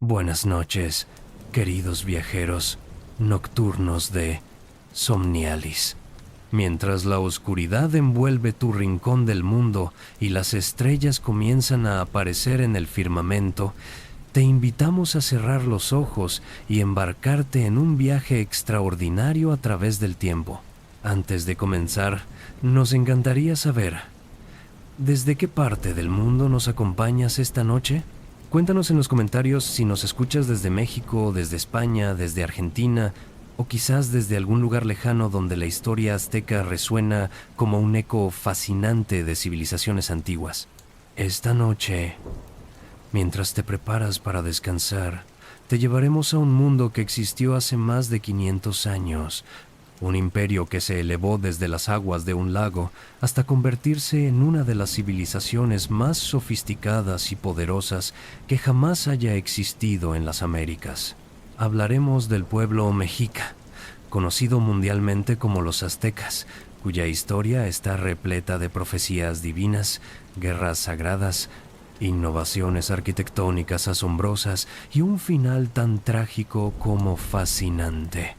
Buenas noches, queridos viajeros nocturnos de Somnialis. Mientras la oscuridad envuelve tu rincón del mundo y las estrellas comienzan a aparecer en el firmamento, te invitamos a cerrar los ojos y embarcarte en un viaje extraordinario a través del tiempo. Antes de comenzar, nos encantaría saber, ¿desde qué parte del mundo nos acompañas esta noche? Cuéntanos en los comentarios si nos escuchas desde México, desde España, desde Argentina o quizás desde algún lugar lejano donde la historia azteca resuena como un eco fascinante de civilizaciones antiguas. Esta noche, mientras te preparas para descansar, te llevaremos a un mundo que existió hace más de 500 años, un imperio que se elevó desde las aguas de un lago hasta convertirse en una de las civilizaciones más sofisticadas y poderosas que jamás haya existido en las Américas. Hablaremos del pueblo mexica, conocido mundialmente como los aztecas, cuya historia está repleta de profecías divinas, guerras sagradas, innovaciones arquitectónicas asombrosas y un final tan trágico como fascinante.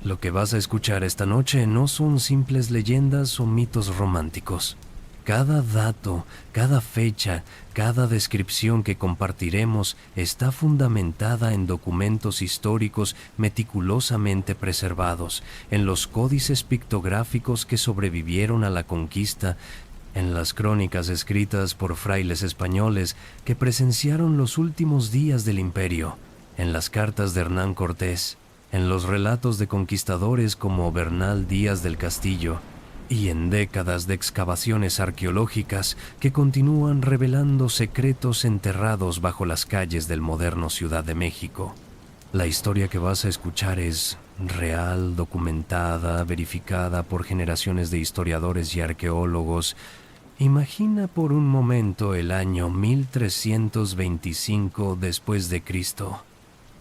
Lo que vas a escuchar esta noche no son simples leyendas o mitos románticos. Cada dato, cada fecha, cada descripción que compartiremos está fundamentada en documentos históricos meticulosamente preservados, en los códices pictográficos que sobrevivieron a la conquista, en las crónicas escritas por frailes españoles que presenciaron los últimos días del imperio, en las cartas de Hernán Cortés, en los relatos de conquistadores como Bernal Díaz del Castillo y en décadas de excavaciones arqueológicas que continúan revelando secretos enterrados bajo las calles del moderno Ciudad de México. La historia que vas a escuchar es real, documentada, verificada por generaciones de historiadores y arqueólogos. Imagina por un momento el año 1325 después de Cristo.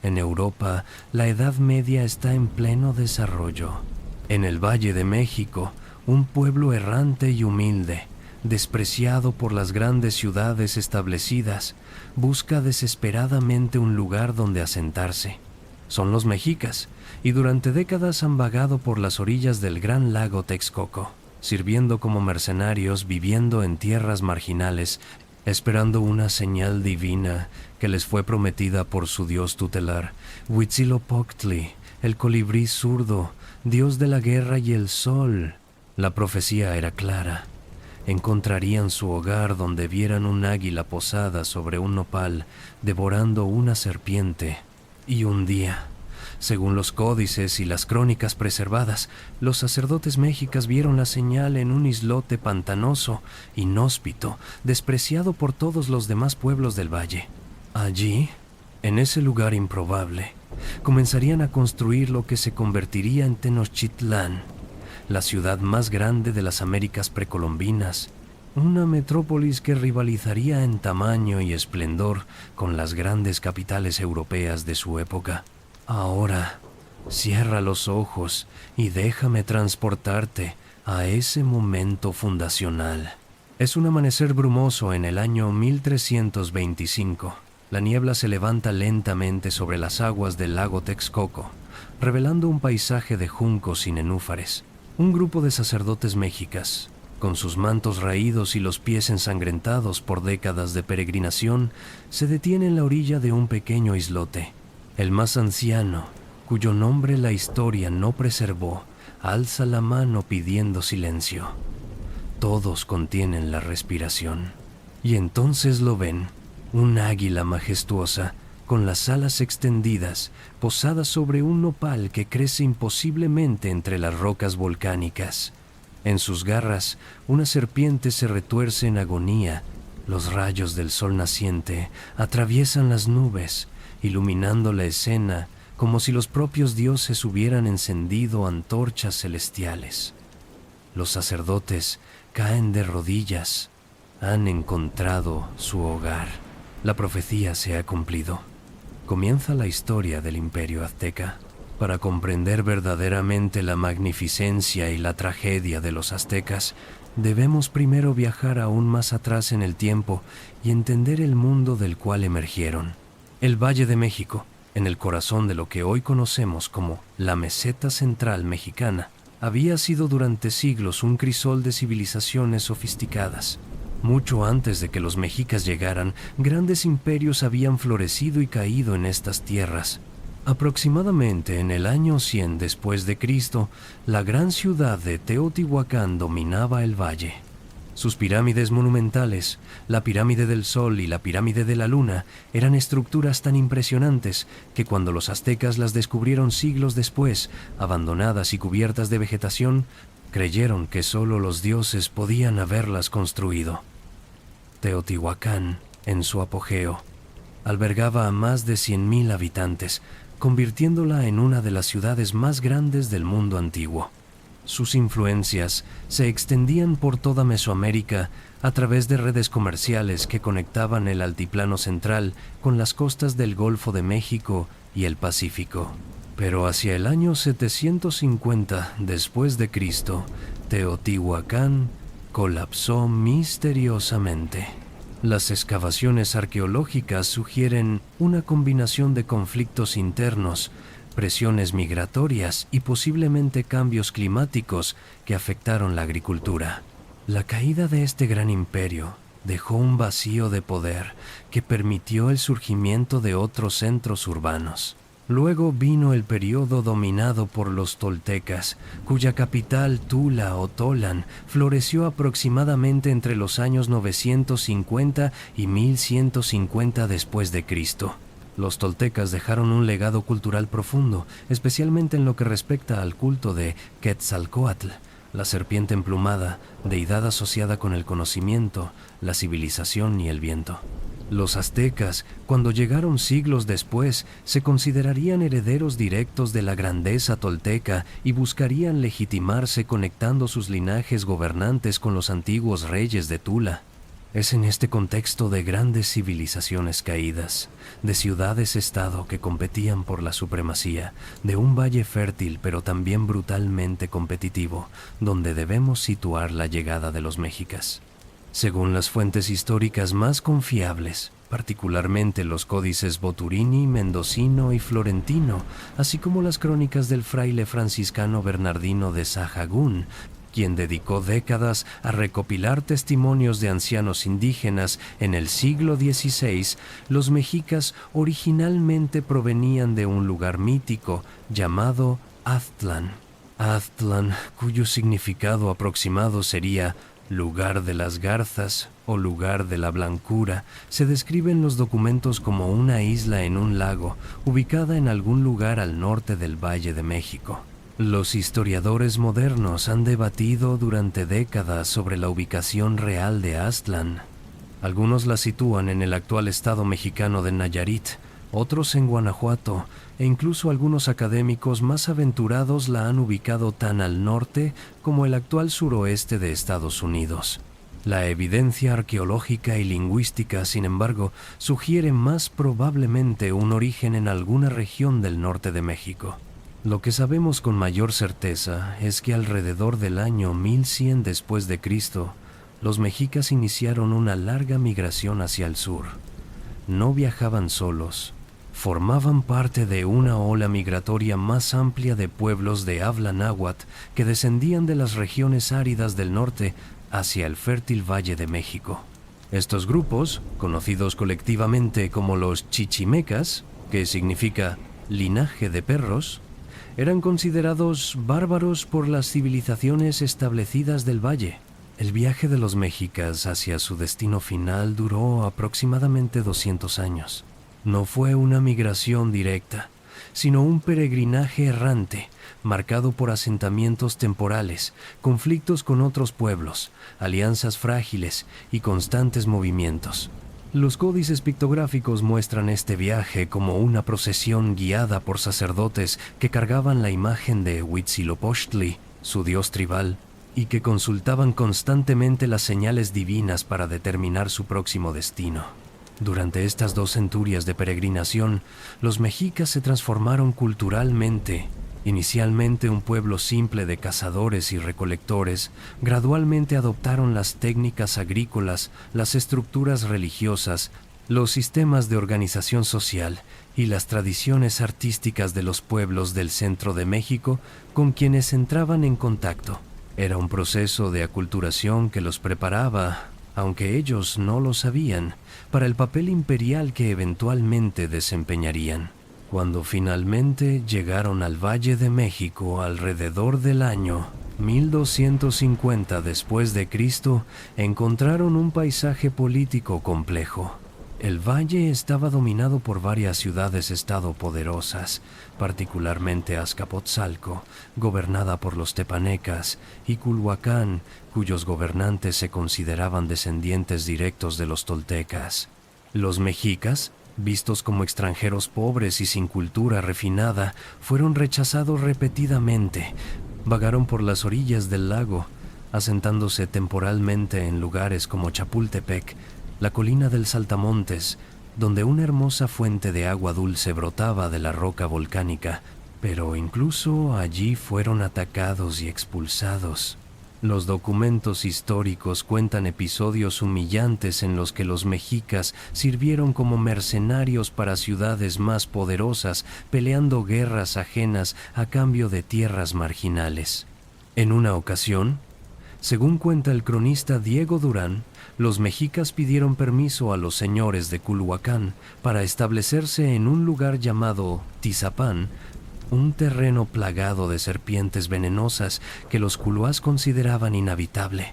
En Europa, la Edad Media está en pleno desarrollo. En el Valle de México, un pueblo errante y humilde, despreciado por las grandes ciudades establecidas, busca desesperadamente un lugar donde asentarse. Son los mexicas, y durante décadas han vagado por las orillas del gran lago Texcoco, sirviendo como mercenarios, viviendo en tierras marginales, esperando una señal divina que les fue prometida por su dios tutelar, Huitzilopochtli, el colibrí zurdo, dios de la guerra y el sol. La profecía era clara. Encontrarían su hogar donde vieran un águila posada sobre un nopal, devorando una serpiente. Y un día, según los códices y las crónicas preservadas, los sacerdotes mexicas vieron la señal en un islote pantanoso, inhóspito, despreciado por todos los demás pueblos del valle. Allí, en ese lugar improbable, comenzarían a construir lo que se convertiría en Tenochtitlán, la ciudad más grande de las Américas precolombinas, una metrópolis que rivalizaría en tamaño y esplendor con las grandes capitales europeas de su época. Ahora, cierra los ojos y déjame transportarte a ese momento fundacional. Es un amanecer brumoso en el año 1325. La niebla se levanta lentamente sobre las aguas del lago Texcoco, revelando un paisaje de juncos y nenúfares. Un grupo de sacerdotes mexicas, con sus mantos raídos y los pies ensangrentados por décadas de peregrinación, se detiene en la orilla de un pequeño islote. El más anciano, cuyo nombre la historia no preservó, alza la mano pidiendo silencio. Todos contienen la respiración. Y entonces lo ven, un águila majestuosa, con las alas extendidas, posada sobre un nopal que crece imposiblemente entre las rocas volcánicas. En sus garras, una serpiente se retuerce en agonía. Los rayos del sol naciente atraviesan las nubes, iluminando la escena como si los propios dioses hubieran encendido antorchas celestiales. Los sacerdotes caen de rodillas. Han encontrado su hogar. La profecía se ha cumplido. Comienza la historia del Imperio Azteca. Para comprender verdaderamente la magnificencia y la tragedia de los aztecas, debemos primero viajar aún más atrás en el tiempo y entender el mundo del cual emergieron. El Valle de México, en el corazón de lo que hoy conocemos como la Meseta Central Mexicana, había sido durante siglos un crisol de civilizaciones sofisticadas. Mucho antes de que los mexicas llegaran, grandes imperios habían florecido y caído en estas tierras. Aproximadamente en el año 100 después de Cristo, la gran ciudad de Teotihuacán dominaba el valle. Sus pirámides monumentales, la pirámide del Sol y la pirámide de la Luna, eran estructuras tan impresionantes que cuando los aztecas las descubrieron siglos después, abandonadas y cubiertas de vegetación, creyeron que solo los dioses podían haberlas construido. Teotihuacán, en su apogeo, albergaba a más de 100,000 habitantes, convirtiéndola en una de las ciudades más grandes del mundo antiguo. Sus influencias se extendían por toda Mesoamérica a través de redes comerciales que conectaban el altiplano central con las costas del Golfo de México y el Pacífico. Pero hacia el año 750 después de Cristo, Teotihuacán colapsó misteriosamente. Las excavaciones arqueológicas sugieren una combinación de conflictos internos, presiones migratorias y posiblemente cambios climáticos que afectaron la agricultura. La caída de este gran imperio dejó un vacío de poder que permitió el surgimiento de otros centros urbanos. Luego vino el periodo dominado por los toltecas, cuya capital, Tula o Tolan, floreció aproximadamente entre los años 950 y 1150 después de Cristo. Los toltecas dejaron un legado cultural profundo, especialmente en lo que respecta al culto de Quetzalcóatl, la serpiente emplumada, deidad asociada con el conocimiento, la civilización y el viento. Los aztecas, cuando llegaron siglos después, se considerarían herederos directos de la grandeza tolteca y buscarían legitimarse conectando sus linajes gobernantes con los antiguos reyes de Tula. Es en este contexto de grandes civilizaciones caídas, de ciudades-estado que competían por la supremacía, de un valle fértil pero también brutalmente competitivo, donde debemos situar la llegada de los mexicas. Según las fuentes históricas más confiables, particularmente los códices Boturini, Mendocino y Florentino, así como las crónicas del fraile franciscano Bernardino de Sahagún, quien dedicó décadas a recopilar testimonios de ancianos indígenas en el siglo XVI, los mexicas originalmente provenían de un lugar mítico llamado Aztlán. Aztlán, cuyo significado aproximado sería lugar de las garzas o lugar de la blancura, se describe en los documentos como una isla en un lago, ubicada en algún lugar al norte del Valle de México. Los historiadores modernos han debatido durante décadas sobre la ubicación real de Aztlán. Algunos la sitúan en el actual estado mexicano de Nayarit, otros en Guanajuato, e incluso algunos académicos más aventurados la han ubicado tan al norte como el actual suroeste de Estados Unidos. La evidencia arqueológica y lingüística, sin embargo, sugiere más probablemente un origen en alguna región del norte de México. Lo que sabemos con mayor certeza es que alrededor del año 1100 después de Cristo, los mexicas iniciaron una larga migración hacia el sur. No viajaban solos, formaban parte de una ola migratoria más amplia de pueblos de habla náhuatl que descendían de las regiones áridas del norte hacia el fértil Valle de México. Estos grupos, conocidos colectivamente como los chichimecas, que significa linaje de perros, eran considerados bárbaros por las civilizaciones establecidas del valle. El viaje de los mexicas hacia su destino final duró aproximadamente 200 años. No fue una migración directa, sino un peregrinaje errante, marcado por asentamientos temporales, conflictos con otros pueblos, alianzas frágiles y constantes movimientos. Los códices pictográficos muestran este viaje como una procesión guiada por sacerdotes que cargaban la imagen de Huitzilopochtli, su dios tribal, y que consultaban constantemente las señales divinas para determinar su próximo destino. Durante estas 2 centurias de peregrinación, los mexicas se transformaron culturalmente. Inicialmente un pueblo simple de cazadores y recolectores, gradualmente adoptaron las técnicas agrícolas, las estructuras religiosas Los sistemas de organización social y las tradiciones artísticas de los pueblos del centro de México con quienes entraban en contacto. Era un proceso de aculturación que los preparaba, aunque ellos no lo sabían, para el papel imperial que eventualmente desempeñarían. Cuando finalmente llegaron al Valle de México alrededor del año 1250 después de Cristo, encontraron un paisaje político complejo. El valle estaba dominado por varias ciudades-estado poderosas, particularmente Azcapotzalco, gobernada por los tepanecas, y Culhuacán, cuyos gobernantes se consideraban descendientes directos de los toltecas. Los mexicas, vistos como extranjeros pobres y sin cultura refinada, fueron rechazados repetidamente. Vagaron por las orillas del lago, asentándose temporalmente en lugares como Chapultepec, la colina del Saltamontes, donde una hermosa fuente de agua dulce brotaba de la roca volcánica, pero incluso allí fueron atacados y expulsados. Los documentos históricos cuentan episodios humillantes en los que los mexicas sirvieron como mercenarios para ciudades más poderosas, peleando guerras ajenas a cambio de tierras marginales. En una ocasión, según cuenta el cronista Diego Durán, los mexicas pidieron permiso a los señores de Culhuacán para establecerse en un lugar llamado Tizapán, un terreno plagado de serpientes venenosas que los culhuás consideraban inhabitable.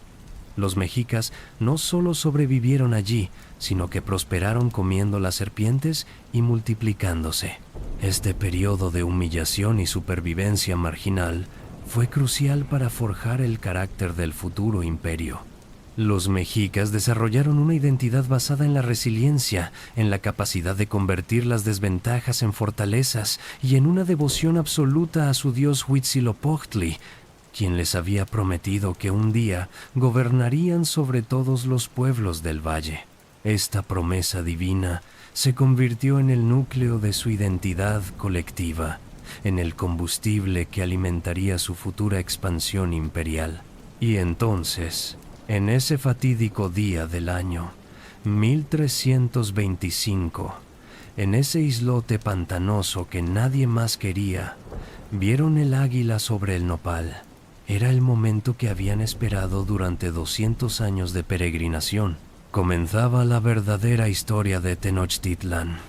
Los mexicas no solo sobrevivieron allí, sino que prosperaron comiendo las serpientes y multiplicándose. Este periodo de humillación y supervivencia marginal fue crucial para forjar el carácter del futuro imperio. Los mexicas desarrollaron una identidad basada en la resiliencia, en la capacidad de convertir las desventajas en fortalezas y en una devoción absoluta a su dios Huitzilopochtli, quien les había prometido que un día gobernarían sobre todos los pueblos del valle. Esta promesa divina se convirtió en el núcleo de su identidad colectiva, en el combustible que alimentaría su futura expansión imperial. Y entonces, en ese fatídico día del año 1325, en ese islote pantanoso que nadie más quería, vieron el águila sobre el nopal. Era el momento que habían esperado durante 200 años de peregrinación. Comenzaba la verdadera historia de Tenochtitlan,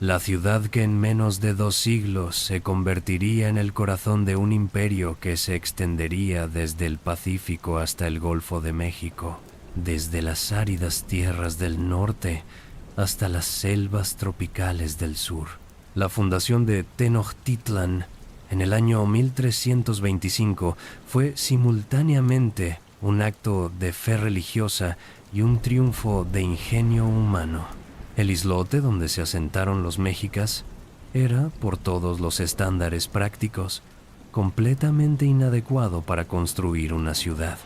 la ciudad que en menos de 2 siglos se convertiría en el corazón de un imperio que se extendería desde el Pacífico hasta el Golfo de México, desde las áridas tierras del norte hasta las selvas tropicales del sur. La fundación de Tenochtitlan en el año 1325 fue simultáneamente un acto de fe religiosa y un triunfo de ingenio humano. El islote donde se asentaron los mexicas era, por todos los estándares prácticos, completamente inadecuado para construir una ciudad.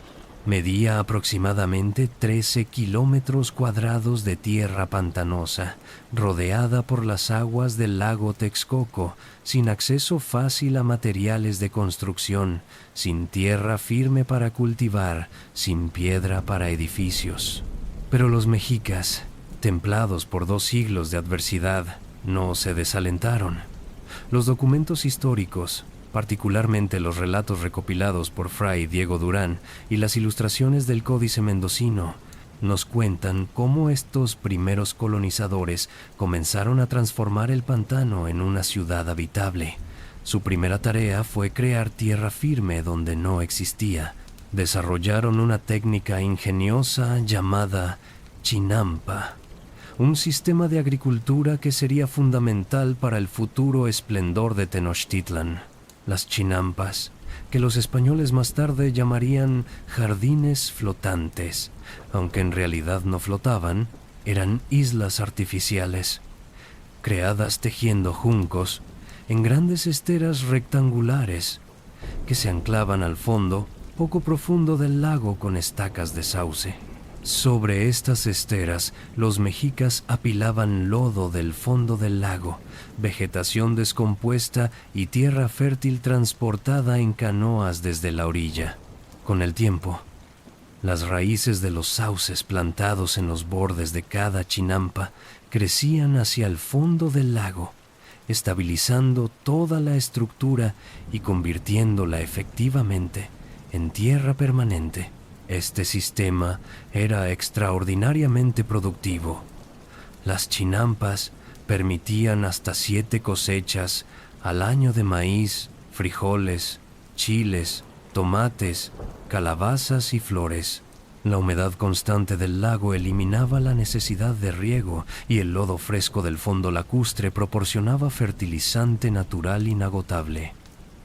Medía aproximadamente 13 kilómetros cuadrados de tierra pantanosa, rodeada por las aguas del lago Texcoco, sin acceso fácil a materiales de construcción, sin tierra firme para cultivar, sin piedra para edificios. Pero los mexicas, templados por 2 siglos de adversidad, no se desalentaron. Los documentos históricos, particularmente los relatos recopilados por Fray Diego Durán y las ilustraciones del Códice Mendocino, nos cuentan cómo estos primeros colonizadores comenzaron a transformar el pantano en una ciudad habitable. Su primera tarea fue crear tierra firme donde no existía. Desarrollaron una técnica ingeniosa llamada chinampa, un sistema de agricultura que sería fundamental para el futuro esplendor de Tenochtitlan. Las chinampas, que los españoles más tarde llamarían jardines flotantes, aunque en realidad no flotaban, eran islas artificiales, creadas tejiendo juncos en grandes esteras rectangulares que se anclaban al fondo poco profundo del lago con estacas de sauce. Sobre estas esteras, los mexicas apilaban lodo del fondo del lago, vegetación descompuesta y tierra fértil transportada en canoas desde la orilla. Con el tiempo, las raíces de los sauces plantados en los bordes de cada chinampa crecían hacia el fondo del lago, estabilizando toda la estructura y convirtiéndola efectivamente en tierra permanente. Este sistema era extraordinariamente productivo. Las chinampas permitían hasta 7 cosechas al año de maíz, frijoles, chiles, tomates, calabazas y flores. La humedad constante del lago eliminaba la necesidad de riego y el lodo fresco del fondo lacustre proporcionaba fertilizante natural inagotable.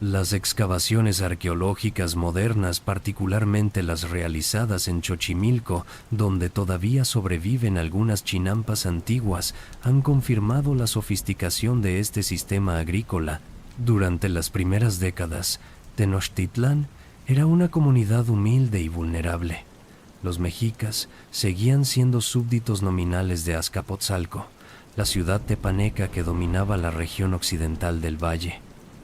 Las excavaciones arqueológicas modernas, particularmente las realizadas en Xochimilco, donde todavía sobreviven algunas chinampas antiguas, han confirmado la sofisticación de este sistema agrícola. Durante las primeras décadas, Tenochtitlán era una comunidad humilde y vulnerable. Los mexicas seguían siendo súbditos nominales de Azcapotzalco, la ciudad tepaneca que dominaba la región occidental del valle.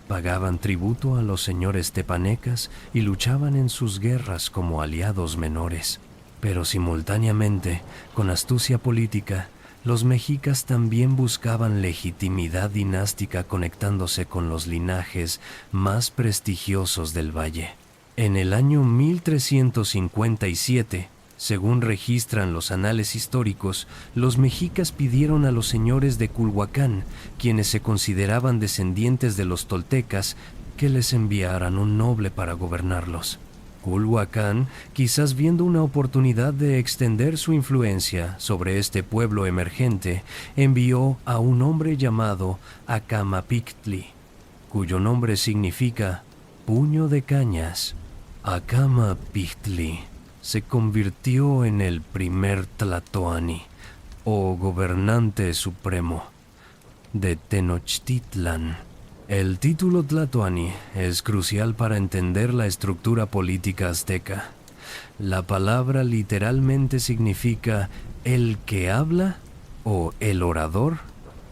Pagaban tributo a los señores tepanecas y luchaban en sus guerras como aliados menores. Pero simultáneamente, con astucia política, los mexicas también buscaban legitimidad dinástica conectándose con los linajes más prestigiosos del valle. En el año 1357, según registran los anales históricos, los mexicas pidieron a los señores de Culhuacán, quienes se consideraban descendientes de los toltecas, que les enviaran un noble para gobernarlos. Culhuacán, quizás viendo una oportunidad de extender su influencia sobre este pueblo emergente, envió a un hombre llamado Acamapictli, cuyo nombre significa puño de cañas. Acamapictli se convirtió en el primer tlatoani, o gobernante supremo, de Tenochtitlán. El título tlatoani es crucial para entender la estructura política azteca. La palabra literalmente significa el que habla o el orador,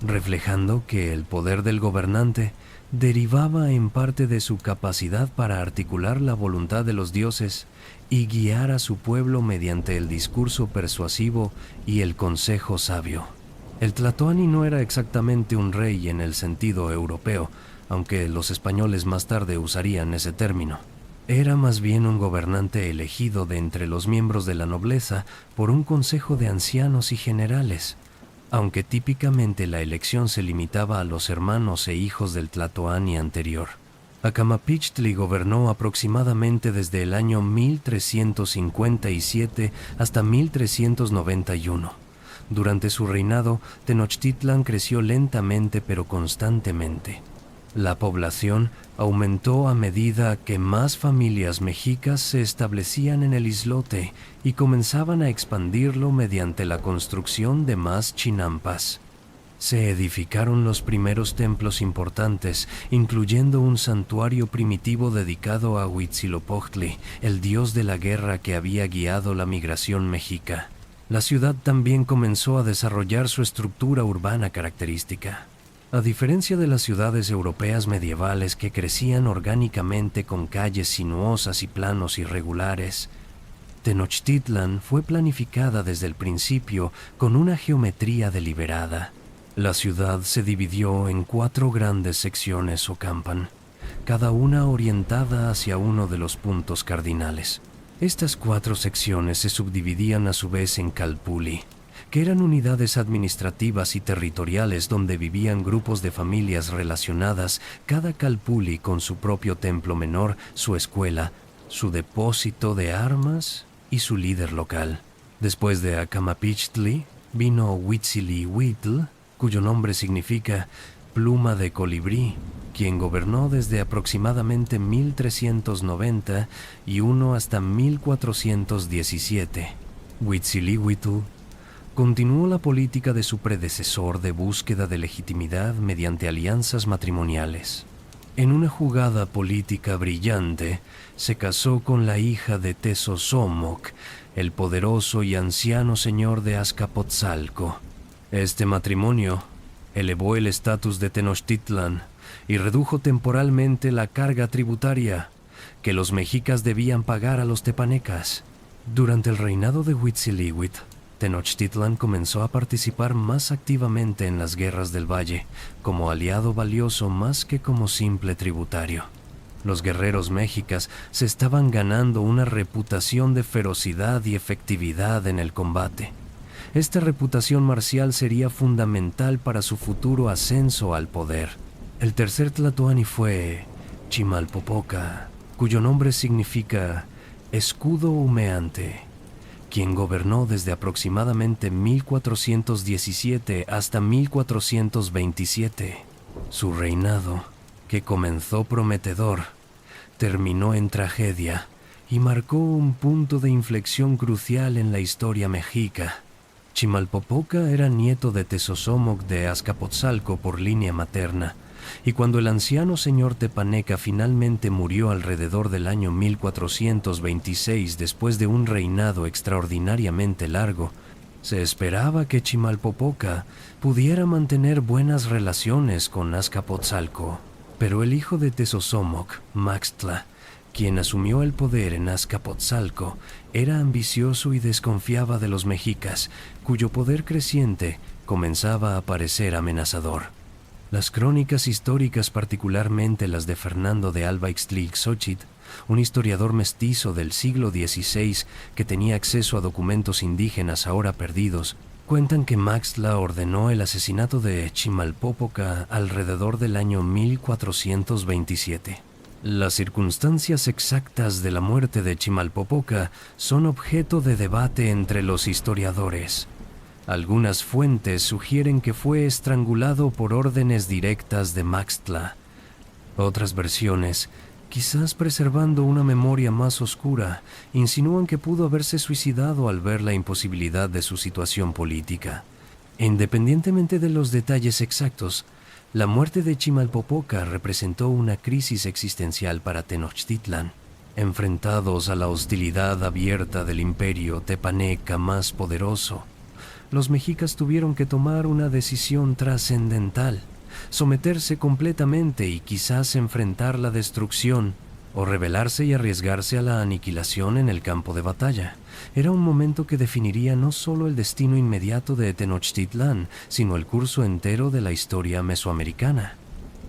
reflejando que el poder del gobernante derivaba en parte de su capacidad para articular la voluntad de los dioses y guiar a su pueblo mediante el discurso persuasivo y el consejo sabio. El tlatoani no era exactamente un rey en el sentido europeo, aunque los españoles más tarde usarían ese término. Era más bien un gobernante elegido de entre los miembros de la nobleza por un consejo de ancianos y generales, aunque típicamente la elección se limitaba a los hermanos e hijos del tlatoani anterior. Acamapictli gobernó aproximadamente desde el año 1357 hasta 1391. Durante su reinado, Tenochtitlán creció lentamente pero constantemente. La población aumentó a medida que más familias mexicas se establecían en el islote y comenzaban a expandirlo mediante la construcción de más chinampas. Se edificaron los primeros templos importantes, incluyendo un santuario primitivo dedicado a Huitzilopochtli, el dios de la guerra que había guiado la migración mexica. La ciudad también comenzó a desarrollar su estructura urbana característica. A diferencia de las ciudades europeas medievales que crecían orgánicamente con calles sinuosas y planos irregulares, Tenochtitlán fue planificada desde el principio con una geometría deliberada. La ciudad se dividió en 4 grandes secciones o campan, cada una orientada hacia uno de los puntos cardinales. Estas 4 secciones se subdividían a su vez en calpulli, que eran unidades administrativas y territoriales donde vivían grupos de familias relacionadas, cada calpulli con su propio templo menor, su escuela, su depósito de armas y su líder local. Después de Acamapictli vino Huitzilihuitl, cuyo nombre significa pluma de colibrí, quien gobernó desde aproximadamente 1391 hasta 1417. Huitzilihuitl continuó la política de su predecesor de búsqueda de legitimidad mediante alianzas matrimoniales. En una jugada política brillante, se casó con la hija de Tezozomoc, el poderoso y anciano señor de Azcapotzalco. Este matrimonio elevó el estatus de Tenochtitlán y redujo temporalmente la carga tributaria que los mexicas debían pagar a los tepanecas. Durante el reinado de Huitzilihuitl, Tenochtitlan comenzó a participar más activamente en las guerras del valle, como aliado valioso más que como simple tributario. Los guerreros mexicas se estaban ganando una reputación de ferocidad y efectividad en el combate. Esta reputación marcial sería fundamental para su futuro ascenso al poder. El tercer tlatoani fue Chimalpopoca, cuyo nombre significa escudo humeante, quien gobernó desde aproximadamente 1417 hasta 1427. Su reinado, que comenzó prometedor, terminó en tragedia y marcó un punto de inflexión crucial en la historia mexica. Chimalpopoca era nieto de Tezozomoc de Azcapotzalco por línea materna, y cuando el anciano señor tepaneca finalmente murió alrededor del año 1426 después de un reinado extraordinariamente largo, se esperaba que Chimalpopoca pudiera mantener buenas relaciones con Azcapotzalco. Pero el hijo de Tezozomoc, Maxtla, quien asumió el poder en Azcapotzalco, era ambicioso y desconfiaba de los mexicas, cuyo poder creciente comenzaba a parecer amenazador. Las crónicas históricas, particularmente las de Fernando de Alba Ixtli-Xochitl, un historiador mestizo del siglo XVI que tenía acceso a documentos indígenas ahora perdidos, cuentan que Maxtla ordenó el asesinato de Chimalpopoca alrededor del año 1427. Las circunstancias exactas de la muerte de Chimalpopoca son objeto de debate entre los historiadores. Algunas fuentes sugieren que fue estrangulado por órdenes directas de Maxtla. Otras versiones, quizás preservando una memoria más oscura, insinúan que pudo haberse suicidado al ver la imposibilidad de su situación política. Independientemente de los detalles exactos, la muerte de Chimalpopoca representó una crisis existencial para Tenochtitlan. Enfrentados a la hostilidad abierta del imperio tepaneca más poderoso, los mexicas tuvieron que tomar una decisión trascendental: someterse completamente y quizás enfrentar la destrucción, o rebelarse y arriesgarse a la aniquilación en el campo de batalla. Era un momento que definiría no solo el destino inmediato de Tenochtitlan, sino el curso entero de la historia mesoamericana.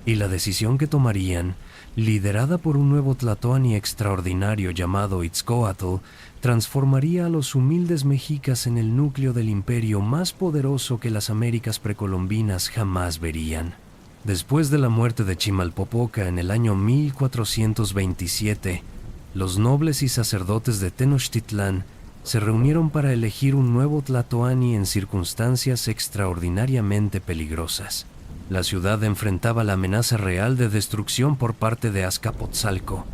Y la decisión que tomarían, liderada por un nuevo tlatoani extraordinario llamado Itzcoatl, transformaría a los humildes mexicas en el núcleo del imperio más poderoso que las Américas precolombinas jamás verían. Después de la muerte de Chimalpopoca en el año 1427, los nobles y sacerdotes de Tenochtitlan se reunieron para elegir un nuevo tlatoani en circunstancias extraordinariamente peligrosas. La ciudad enfrentaba la amenaza real de destrucción por parte de Azcapotzalco.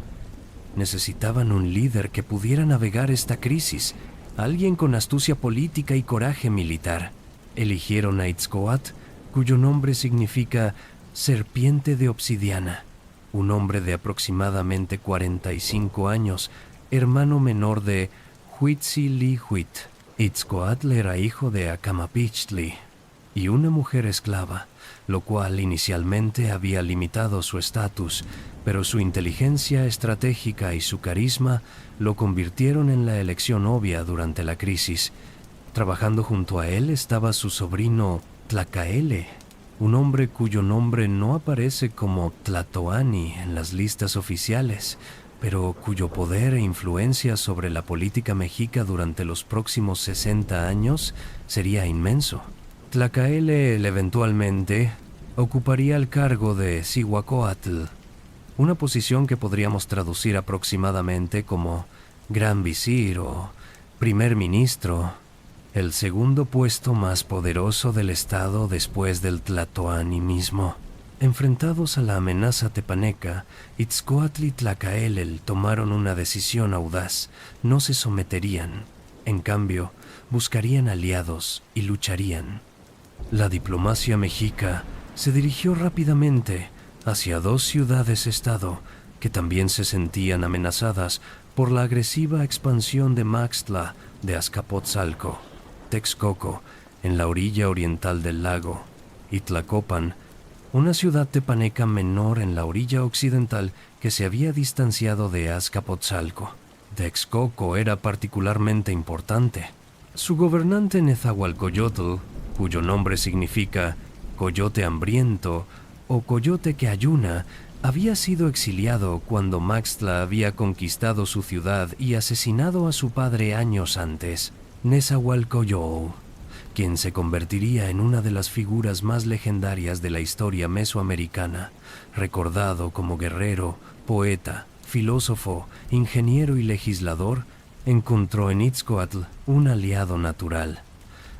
Necesitaban un líder que pudiera navegar esta crisis, alguien con astucia política y coraje militar. Eligieron a Itzcoatl, cuyo nombre significa serpiente de obsidiana, un hombre de aproximadamente 45 años, hermano menor de Huitzilihuit. Itzcoatl era hijo de Acamapichtli y una mujer esclava, lo cual inicialmente había limitado su estatus, pero su inteligencia estratégica y su carisma lo convirtieron en la elección obvia durante la crisis. Trabajando junto a él estaba su sobrino Tlacaele, un hombre cuyo nombre no aparece como tlatoani en las listas oficiales, pero cuyo poder e influencia sobre la política mexica durante los próximos 60 años sería inmenso. Tlacaele eventualmente ocuparía el cargo de Cihuacóatl, una posición que podríamos traducir aproximadamente como gran visir o primer ministro, el segundo puesto más poderoso del estado después del tlatoani mismo. Enfrentados a la amenaza tepaneca, Itzcoatl y Tlacaelel tomaron una decisión audaz: no se someterían. En cambio, buscarían aliados y lucharían. La diplomacia mexica se dirigió rápidamente hacia dos ciudades-estado que también se sentían amenazadas por la agresiva expansión de Maxtla de Azcapotzalco: Texcoco, en la orilla oriental del lago, y Tlacopan, una ciudad tepaneca menor en la orilla occidental que se había distanciado de Azcapotzalco. Texcoco era particularmente importante. Su gobernante Nezahualcóyotl, cuyo nombre significa coyote hambriento o coyote que ayuna, había sido exiliado cuando Maxtla había conquistado su ciudad y asesinado a su padre años antes, Nezahualcóyotl, quien se convertiría en una de las figuras más legendarias de la historia mesoamericana, recordado como guerrero, poeta, filósofo, ingeniero y legislador. Encontró en Itzcoatl un aliado natural.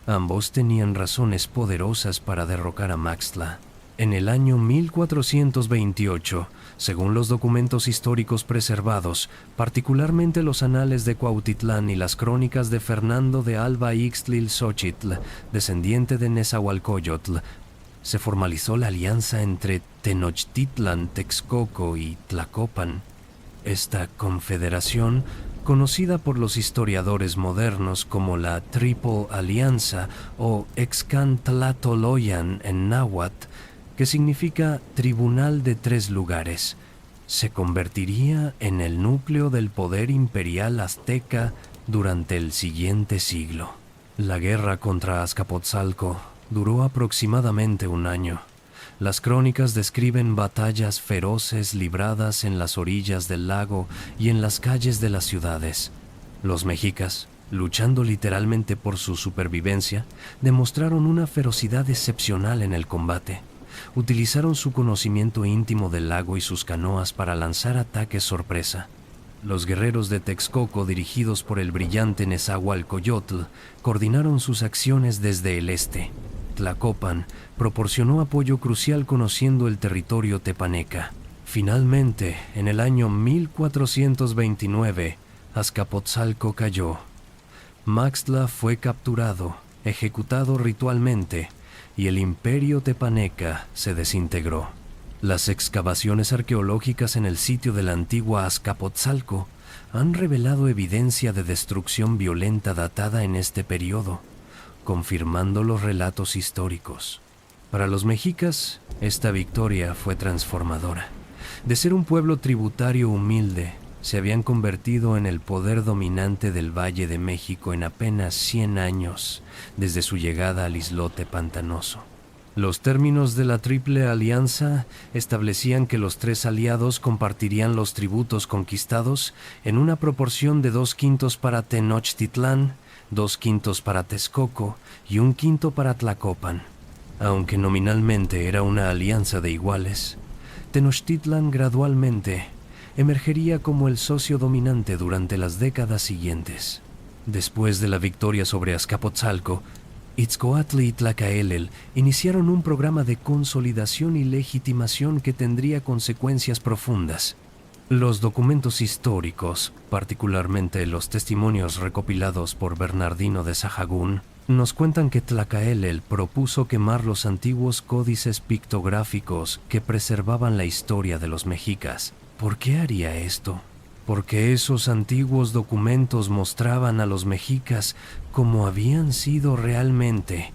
Ambos tenían razones poderosas para derrocar a Maxtla. En el año 1428, según los documentos históricos preservados, particularmente los anales de Cuautitlán y las crónicas de Fernando de Alba Ixtlilxóchitl, descendiente de Nezahualcóyotl, se formalizó la alianza entre Tenochtitlan, Texcoco y Tlacopan. Esta confederación, conocida por los historiadores modernos como la Triple Alianza o Excantlatoloyan en náhuatl, que significa Tribunal de Tres Lugares, se convertiría en el núcleo del poder imperial azteca durante el siguiente siglo. La guerra contra Azcapotzalco duró aproximadamente un año. Las crónicas describen batallas feroces libradas en las orillas del lago y en las calles de las ciudades. Los mexicas, luchando literalmente por su supervivencia, demostraron una ferocidad excepcional en el combate. Utilizaron su conocimiento íntimo del lago y sus canoas para lanzar ataques sorpresa. Los guerreros de Texcoco, dirigidos por el brillante Nezahualcóyotl, coordinaron sus acciones desde el este. Tlacopan proporcionó apoyo crucial conociendo el territorio tepaneca. Finalmente, en el año 1429, Azcapotzalco cayó. Maxtla fue capturado, ejecutado ritualmente, y el imperio tepaneca se desintegró. Las excavaciones arqueológicas en el sitio de la antigua Azcapotzalco han revelado evidencia de destrucción violenta datada en este periodo, confirmando los relatos históricos. Para los mexicas, esta victoria fue transformadora. De ser un pueblo tributario humilde, se habían convertido en el poder dominante del Valle de México en apenas 100 años desde su llegada al islote pantanoso. Los términos de la Triple Alianza establecían que los tres aliados compartirían los tributos conquistados en una proporción de 2/5 para Tenochtitlán, 2/5 para Texcoco y 1/5 para Tlacopan. Aunque nominalmente era una alianza de iguales, Tenochtitlan gradualmente emergería como el socio dominante durante las décadas siguientes. Después de la victoria sobre Azcapotzalco, Itzcoatl y Tlacaelel iniciaron un programa de consolidación y legitimación que tendría consecuencias profundas. Los documentos históricos, particularmente los testimonios recopilados por Bernardino de Sahagún, nos cuentan que Tlacaelel propuso quemar los antiguos códices pictográficos que preservaban la historia de los mexicas. ¿Por qué haría esto? Porque esos antiguos documentos mostraban a los mexicas como habían sido realmente: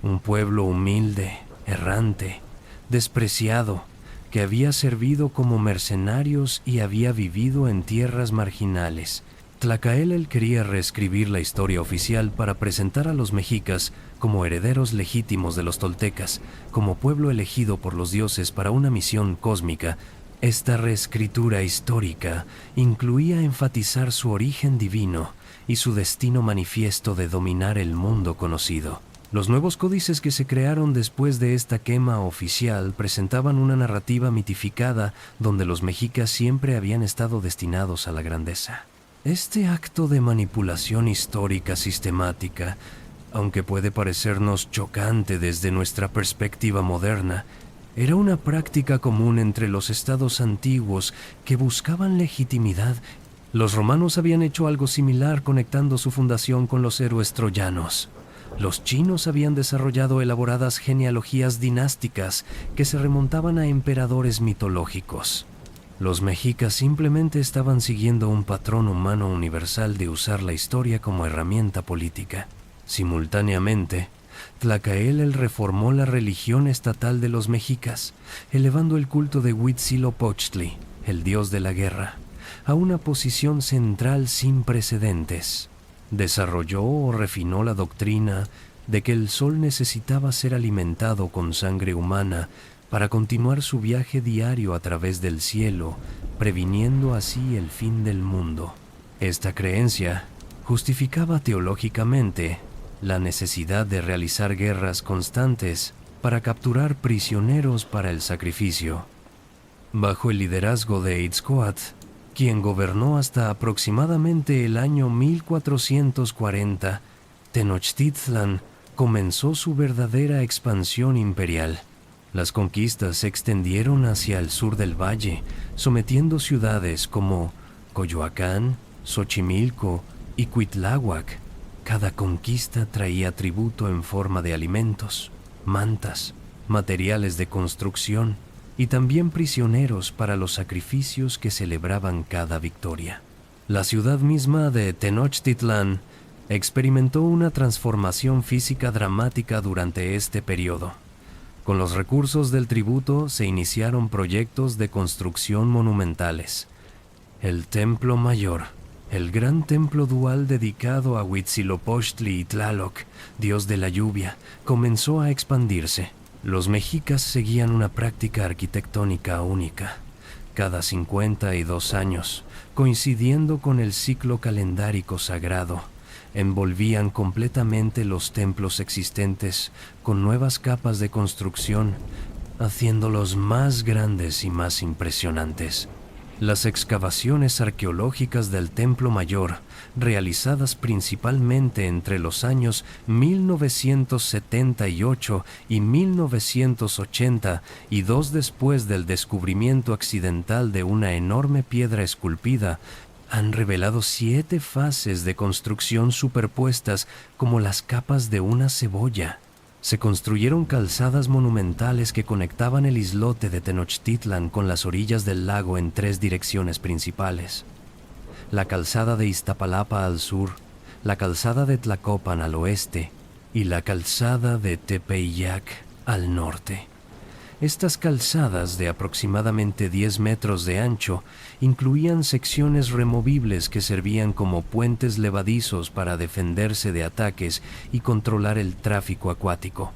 un pueblo humilde, errante, despreciado, que había servido como mercenarios y había vivido en tierras marginales. Tlacaelel quería reescribir la historia oficial para presentar a los mexicas como herederos legítimos de los toltecas, como pueblo elegido por los dioses para una misión cósmica. Esta reescritura histórica incluía enfatizar su origen divino y su destino manifiesto de dominar el mundo conocido. Los nuevos códices que se crearon después de esta quema oficial presentaban una narrativa mitificada donde los mexicas siempre habían estado destinados a la grandeza. Este acto de manipulación histórica sistemática, aunque puede parecernos chocante desde nuestra perspectiva moderna, era una práctica común entre los estados antiguos que buscaban legitimidad. Los romanos habían hecho algo similar conectando su fundación con los héroes troyanos. Los chinos habían desarrollado elaboradas genealogías dinásticas que se remontaban a emperadores mitológicos. Los mexicas simplemente estaban siguiendo un patrón humano universal de usar la historia como herramienta política. Simultáneamente, Tlacaelel reformó la religión estatal de los mexicas, elevando el culto de Huitzilopochtli, el dios de la guerra, a una posición central sin precedentes. Desarrolló o refinó la doctrina de que el sol necesitaba ser alimentado con sangre humana para continuar su viaje diario a través del cielo, previniendo así el fin del mundo. Esta creencia justificaba teológicamente la necesidad de realizar guerras constantes para capturar prisioneros para el sacrificio. Bajo el liderazgo de Itzcoatl, quien gobernó hasta aproximadamente el año 1440, Tenochtitlan comenzó su verdadera expansión imperial. Las conquistas se extendieron hacia el sur del valle, sometiendo ciudades como Coyoacán, Xochimilco y Cuitláhuac. Cada conquista traía tributo en forma de alimentos, mantas, materiales de construcción y también prisioneros para los sacrificios que celebraban cada victoria. La ciudad misma de Tenochtitlan experimentó una transformación física dramática durante este periodo. Con los recursos del tributo se iniciaron proyectos de construcción monumentales. El Templo Mayor, el gran templo dual dedicado a Huitzilopochtli y Tlaloc, dios de la lluvia, comenzó a expandirse. Los mexicas seguían una práctica arquitectónica única. Cada 52 años, coincidiendo con el ciclo calendárico sagrado, envolvían completamente los templos existentes con nuevas capas de construcción, haciéndolos más grandes y más impresionantes. Las excavaciones arqueológicas del Templo Mayor, realizadas principalmente entre los años 1978 y 1980 y dos después del descubrimiento accidental de una enorme piedra esculpida, han revelado 7 fases de construcción superpuestas como las capas de una cebolla. Se construyeron calzadas monumentales que conectaban el islote de Tenochtitlan con las orillas del lago en 3 direcciones principales: la calzada de Iztapalapa al sur, la calzada de Tlacopan al oeste y la calzada de Tepeyac al norte. Estas calzadas, de aproximadamente 10 metros de ancho, incluían secciones removibles que servían como puentes levadizos para defenderse de ataques y controlar el tráfico acuático.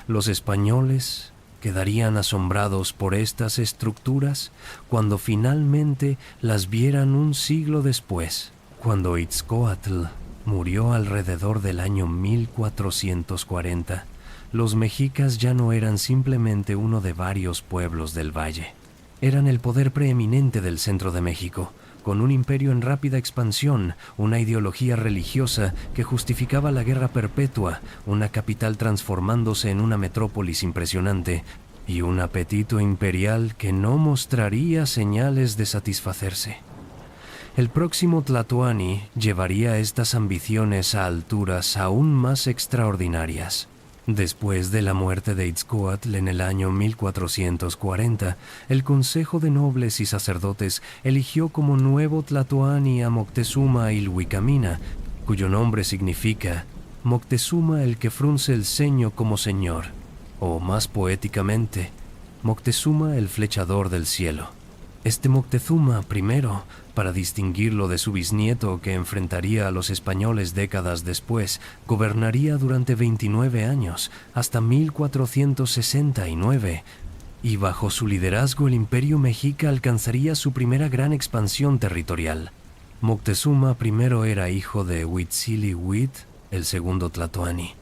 Los españoles quedarían asombrados por estas estructuras cuando finalmente las vieran un siglo después, cuando Itzcoatl murió alrededor del año 1440. Los mexicas ya no eran simplemente uno de varios pueblos del valle. Eran el poder preeminente del centro de México, con un imperio en rápida expansión, una ideología religiosa que justificaba la guerra perpetua, una capital transformándose en una metrópolis impresionante, y un apetito imperial que no mostraría señales de satisfacerse. El próximo Tlatoani llevaría estas ambiciones a alturas aún más extraordinarias. Después de la muerte de Itzcoatl en el año 1440, el Consejo de Nobles y Sacerdotes eligió como nuevo Tlatoani a Moctezuma Ilhuicamina, cuyo nombre significa Moctezuma el que frunce el ceño como señor, o más poéticamente, Moctezuma el flechador del cielo. Este Moctezuma primero, para distinguirlo de su bisnieto que enfrentaría a los españoles décadas después, gobernaría durante 29 años, hasta 1469, y bajo su liderazgo el imperio mexica alcanzaría su primera gran expansión territorial. Moctezuma primero era hijo de Huitzilihuit, el segundo Tlatoani,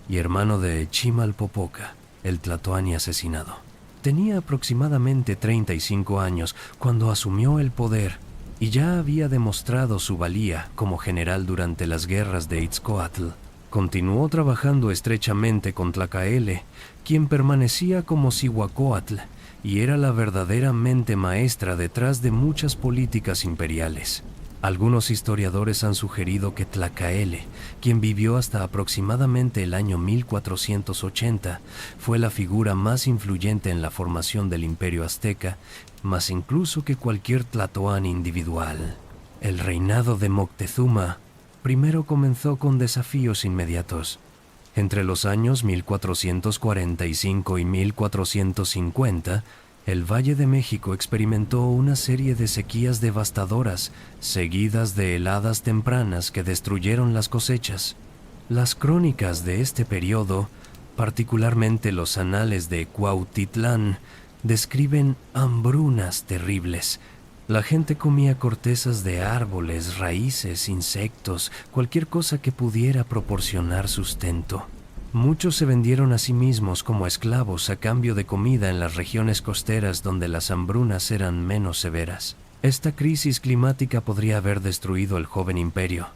y hermano de Chimalpopoca, el Tlatoani asesinado. Tenía aproximadamente 35 años cuando asumió el poder y ya había demostrado su valía como general durante las guerras de Itzcoatl. Continuó trabajando estrechamente con Tlacaele, quien permanecía como Cihuacóatl y era la verdadera mente maestra detrás de muchas políticas imperiales. Algunos historiadores han sugerido que Tlacaele, quien vivió hasta aproximadamente el año 1480, fue la figura más influyente en la formación del imperio azteca, más incluso que cualquier tlatoani individual. El reinado de Moctezuma primero comenzó con desafíos inmediatos. Entre los años 1445 y 1450, El Valle de México experimentó una serie de sequías devastadoras, seguidas de heladas tempranas que destruyeron las cosechas. Las crónicas de este periodo, particularmente los anales de Cuautitlán, describen hambrunas terribles. La gente comía cortezas de árboles, raíces, insectos, cualquier cosa que pudiera proporcionar sustento. Muchos se vendieron a sí mismos como esclavos a cambio de comida en las regiones costeras donde las hambrunas eran menos severas. Esta crisis climática podría haber destruido el joven imperio,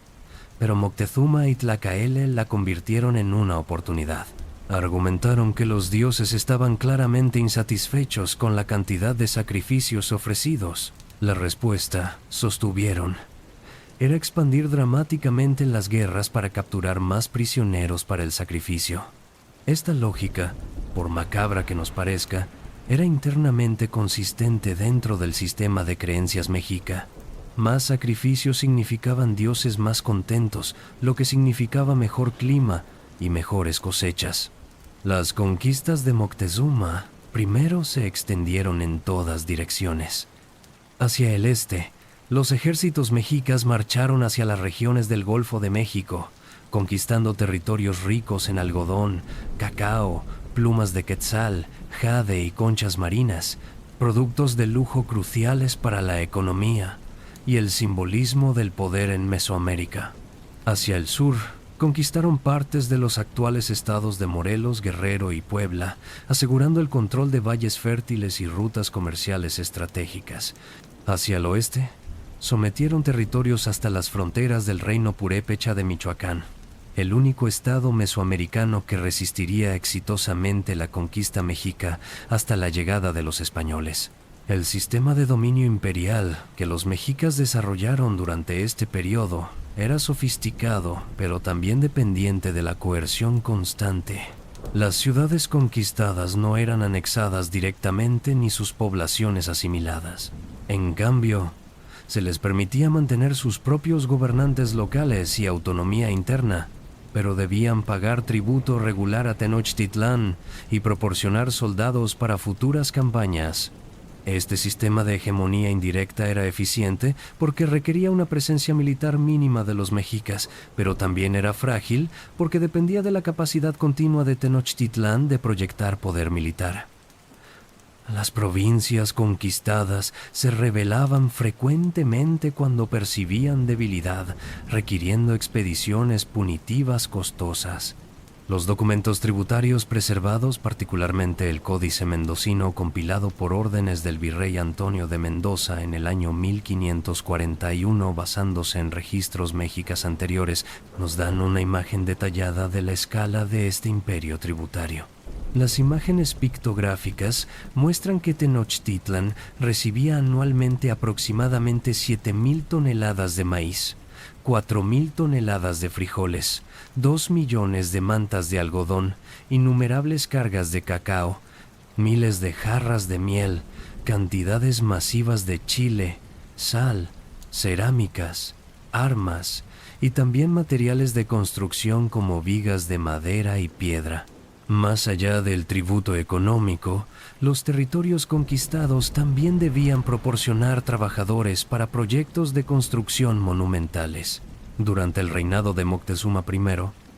pero Moctezuma y Tlacaele la convirtieron en una oportunidad. Argumentaron que los dioses estaban claramente insatisfechos con la cantidad de sacrificios ofrecidos. La respuesta, sostuvieron, era expandir dramáticamente las guerras para capturar más prisioneros para el sacrificio. Esta lógica, por macabra que nos parezca, era internamente consistente dentro del sistema de creencias mexica. Más sacrificios significaban dioses más contentos, lo que significaba mejor clima y mejores cosechas. Las conquistas de Moctezuma primero se extendieron en todas direcciones. Hacia el este, los ejércitos mexicas marcharon hacia las regiones del Golfo de México, conquistando territorios ricos en algodón, cacao, plumas de quetzal, jade y conchas marinas, productos de lujo cruciales para la economía y el simbolismo del poder en Mesoamérica. Hacia el sur, conquistaron partes de los actuales estados de Morelos, Guerrero y Puebla, asegurando el control de valles fértiles y rutas comerciales estratégicas. Hacia el oeste, sometieron territorios hasta las fronteras del reino purépecha de Michoacán, el único estado mesoamericano que resistiría exitosamente la conquista mexica hasta la llegada de los españoles. El sistema de dominio imperial que los mexicas desarrollaron durante este periodo era sofisticado, pero también dependiente de la coerción constante. Las ciudades conquistadas no eran anexadas directamente ni sus poblaciones asimiladas. En cambio, se les permitía mantener sus propios gobernantes locales y autonomía interna, pero debían pagar tributo regular a Tenochtitlán y proporcionar soldados para futuras campañas. Este sistema de hegemonía indirecta era eficiente porque requería una presencia militar mínima de los mexicas, pero también era frágil porque dependía de la capacidad continua de Tenochtitlán de proyectar poder militar. Las provincias conquistadas se rebelaban frecuentemente cuando percibían debilidad, requiriendo expediciones punitivas costosas. Los documentos tributarios preservados, particularmente el Códice Mendocino compilado por órdenes del virrey Antonio de Mendoza en el año 1541 basándose en registros mexicas anteriores, nos dan una imagen detallada de la escala de este imperio tributario. Las imágenes pictográficas muestran que Tenochtitlan recibía anualmente aproximadamente 7,000 toneladas de maíz, 4,000 toneladas de frijoles, 2 millones de mantas de algodón, innumerables cargas de cacao, miles de jarras de miel, cantidades masivas de chile, sal, cerámicas, armas y también materiales de construcción como vigas de madera y piedra. Más allá del tributo económico, los territorios conquistados también debían proporcionar trabajadores para proyectos de construcción monumentales. Durante el reinado de Moctezuma I,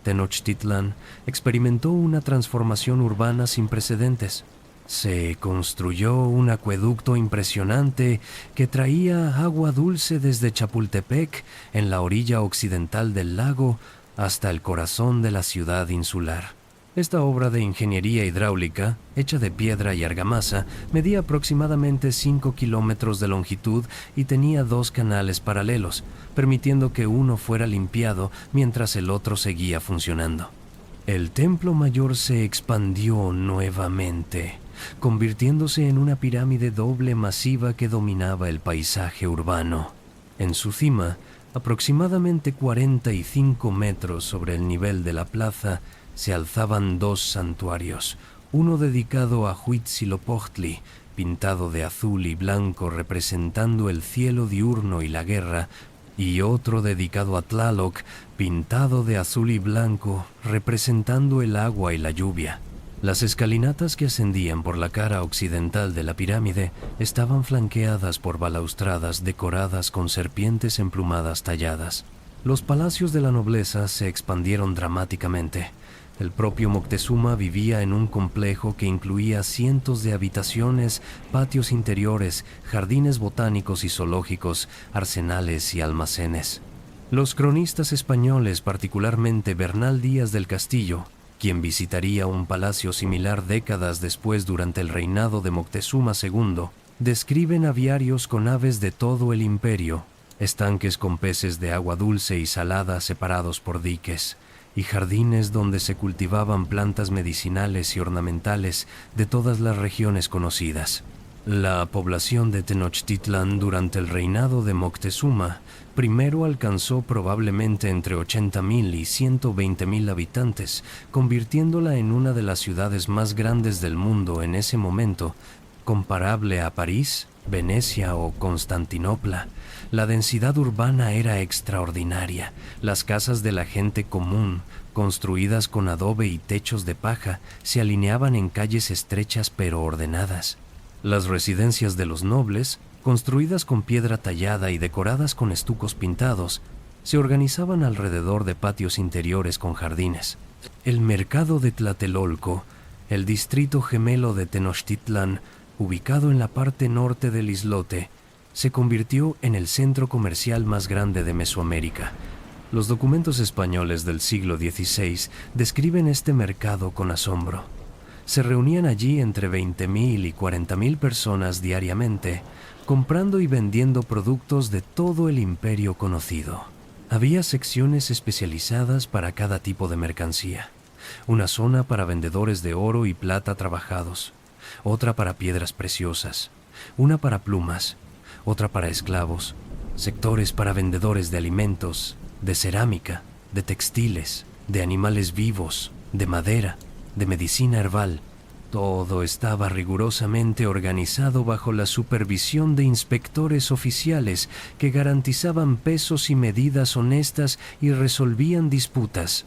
Tenochtitlan experimentó una transformación urbana sin precedentes. Se construyó un acueducto impresionante que traía agua dulce desde Chapultepec, en la orilla occidental del lago, hasta el corazón de la ciudad insular. Esta obra de ingeniería hidráulica, hecha de piedra y argamasa, medía aproximadamente 5 kilómetros de longitud y tenía 2 canales paralelos, permitiendo que uno fuera limpiado mientras el otro seguía funcionando. El templo mayor se expandió nuevamente, convirtiéndose en una pirámide doble masiva que dominaba el paisaje urbano. En su cima, aproximadamente 45 metros sobre el nivel de la plaza, se alzaban 2 santuarios, uno dedicado a Huitzilopochtli, pintado de azul y blanco representando el cielo diurno y la guerra, y otro dedicado a Tlaloc, pintado de azul y blanco representando el agua y la lluvia. Las escalinatas que ascendían por la cara occidental de la pirámide estaban flanqueadas por balaustradas decoradas con serpientes emplumadas talladas. Los palacios de la nobleza se expandieron dramáticamente. El propio Moctezuma vivía en un complejo que incluía cientos de habitaciones, patios interiores, jardines botánicos y zoológicos, arsenales y almacenes. Los cronistas españoles, particularmente Bernal Díaz del Castillo, quien visitaría un palacio similar décadas después durante el reinado de Moctezuma II, describen aviarios con aves de todo el imperio, estanques con peces de agua dulce y salada separados por diques, y jardines donde se cultivaban plantas medicinales y ornamentales de todas las regiones conocidas. La población de Tenochtitlan durante el reinado de Moctezuma primero alcanzó probablemente entre 80,000 y 120,000 habitantes, convirtiéndola en una de las ciudades más grandes del mundo en ese momento, comparable a París, Venecia o Constantinopla. La densidad urbana era extraordinaria. Las casas de la gente común, construidas con adobe y techos de paja, se alineaban en calles estrechas pero ordenadas. Las residencias de los nobles, construidas con piedra tallada y decoradas con estucos pintados, se organizaban alrededor de patios interiores con jardines. El mercado de Tlatelolco, el distrito gemelo de Tenochtitlán, ubicado en la parte norte del islote, se convirtió en el centro comercial más grande de Mesoamérica. Los documentos españoles del siglo XVI describen este mercado con asombro. Se reunían allí entre 20,000 y 40,000 personas diariamente, comprando y vendiendo productos de todo el imperio conocido. Había secciones especializadas para cada tipo de mercancía. Una zona para vendedores de oro y plata trabajados, otra para piedras preciosas, una para plumas, otra para esclavos, sectores para vendedores de alimentos, de cerámica, de textiles, de animales vivos, de madera, de medicina herbal. Todo estaba rigurosamente organizado bajo la supervisión de inspectores oficiales que garantizaban pesos y medidas honestas y resolvían disputas.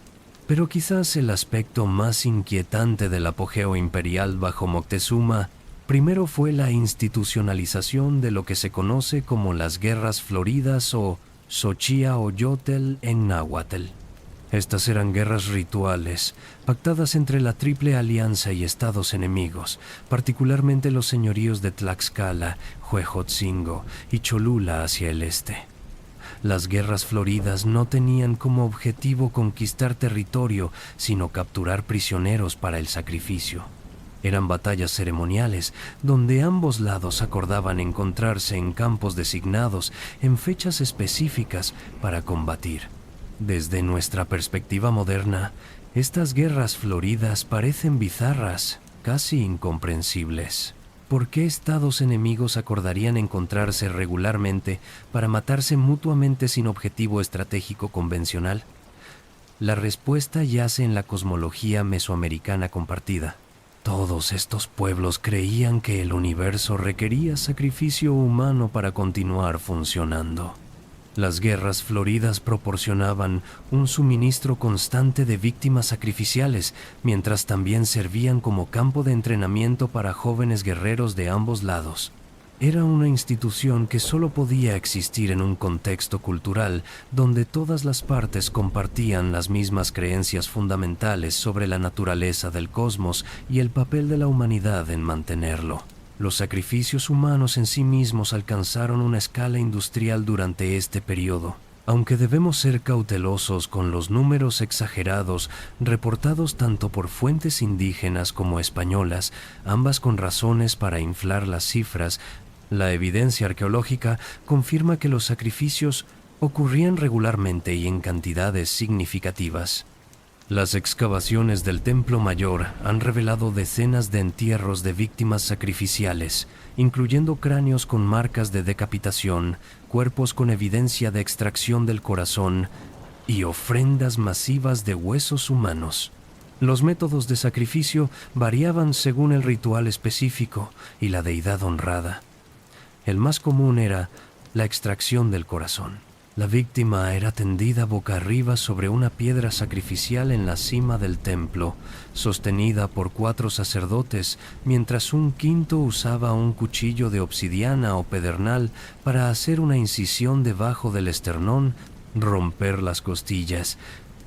Pero quizás el aspecto más inquietante del apogeo imperial bajo Moctezuma primero fue la institucionalización de lo que se conoce como las Guerras Floridas o Xochíaoyotl en náhuatl. Estas eran guerras rituales, pactadas entre la Triple Alianza y estados enemigos, particularmente los señoríos de Tlaxcala, Huejotzingo y Cholula hacia el este. Las guerras floridas no tenían como objetivo conquistar territorio, sino capturar prisioneros para el sacrificio. Eran batallas ceremoniales, donde ambos lados acordaban encontrarse en campos designados en fechas específicas para combatir. Desde nuestra perspectiva moderna, estas guerras floridas parecen bizarras, casi incomprensibles. ¿Por qué estados enemigos acordarían encontrarse regularmente para matarse mutuamente sin objetivo estratégico convencional? La respuesta yace en la cosmología mesoamericana compartida. Todos estos pueblos creían que el universo requería sacrificio humano para continuar funcionando. Las guerras floridas proporcionaban un suministro constante de víctimas sacrificiales, mientras también servían como campo de entrenamiento para jóvenes guerreros de ambos lados. Era una institución que solo podía existir en un contexto cultural donde todas las partes compartían las mismas creencias fundamentales sobre la naturaleza del cosmos y el papel de la humanidad en mantenerlo. Los sacrificios humanos en sí mismos alcanzaron una escala industrial durante este periodo. Aunque debemos ser cautelosos con los números exagerados reportados tanto por fuentes indígenas como españolas, ambas con razones para inflar las cifras, la evidencia arqueológica confirma que los sacrificios ocurrían regularmente y en cantidades significativas. Las excavaciones del Templo Mayor han revelado decenas de entierros de víctimas sacrificiales, incluyendo cráneos con marcas de decapitación, cuerpos con evidencia de extracción del corazón y ofrendas masivas de huesos humanos. Los métodos de sacrificio variaban según el ritual específico y la deidad honrada. El más común era la extracción del corazón. La víctima era tendida boca arriba sobre una piedra sacrificial en la cima del templo, sostenida por 4 sacerdotes, mientras un quinto usaba un cuchillo de obsidiana o pedernal para hacer una incisión debajo del esternón, romper las costillas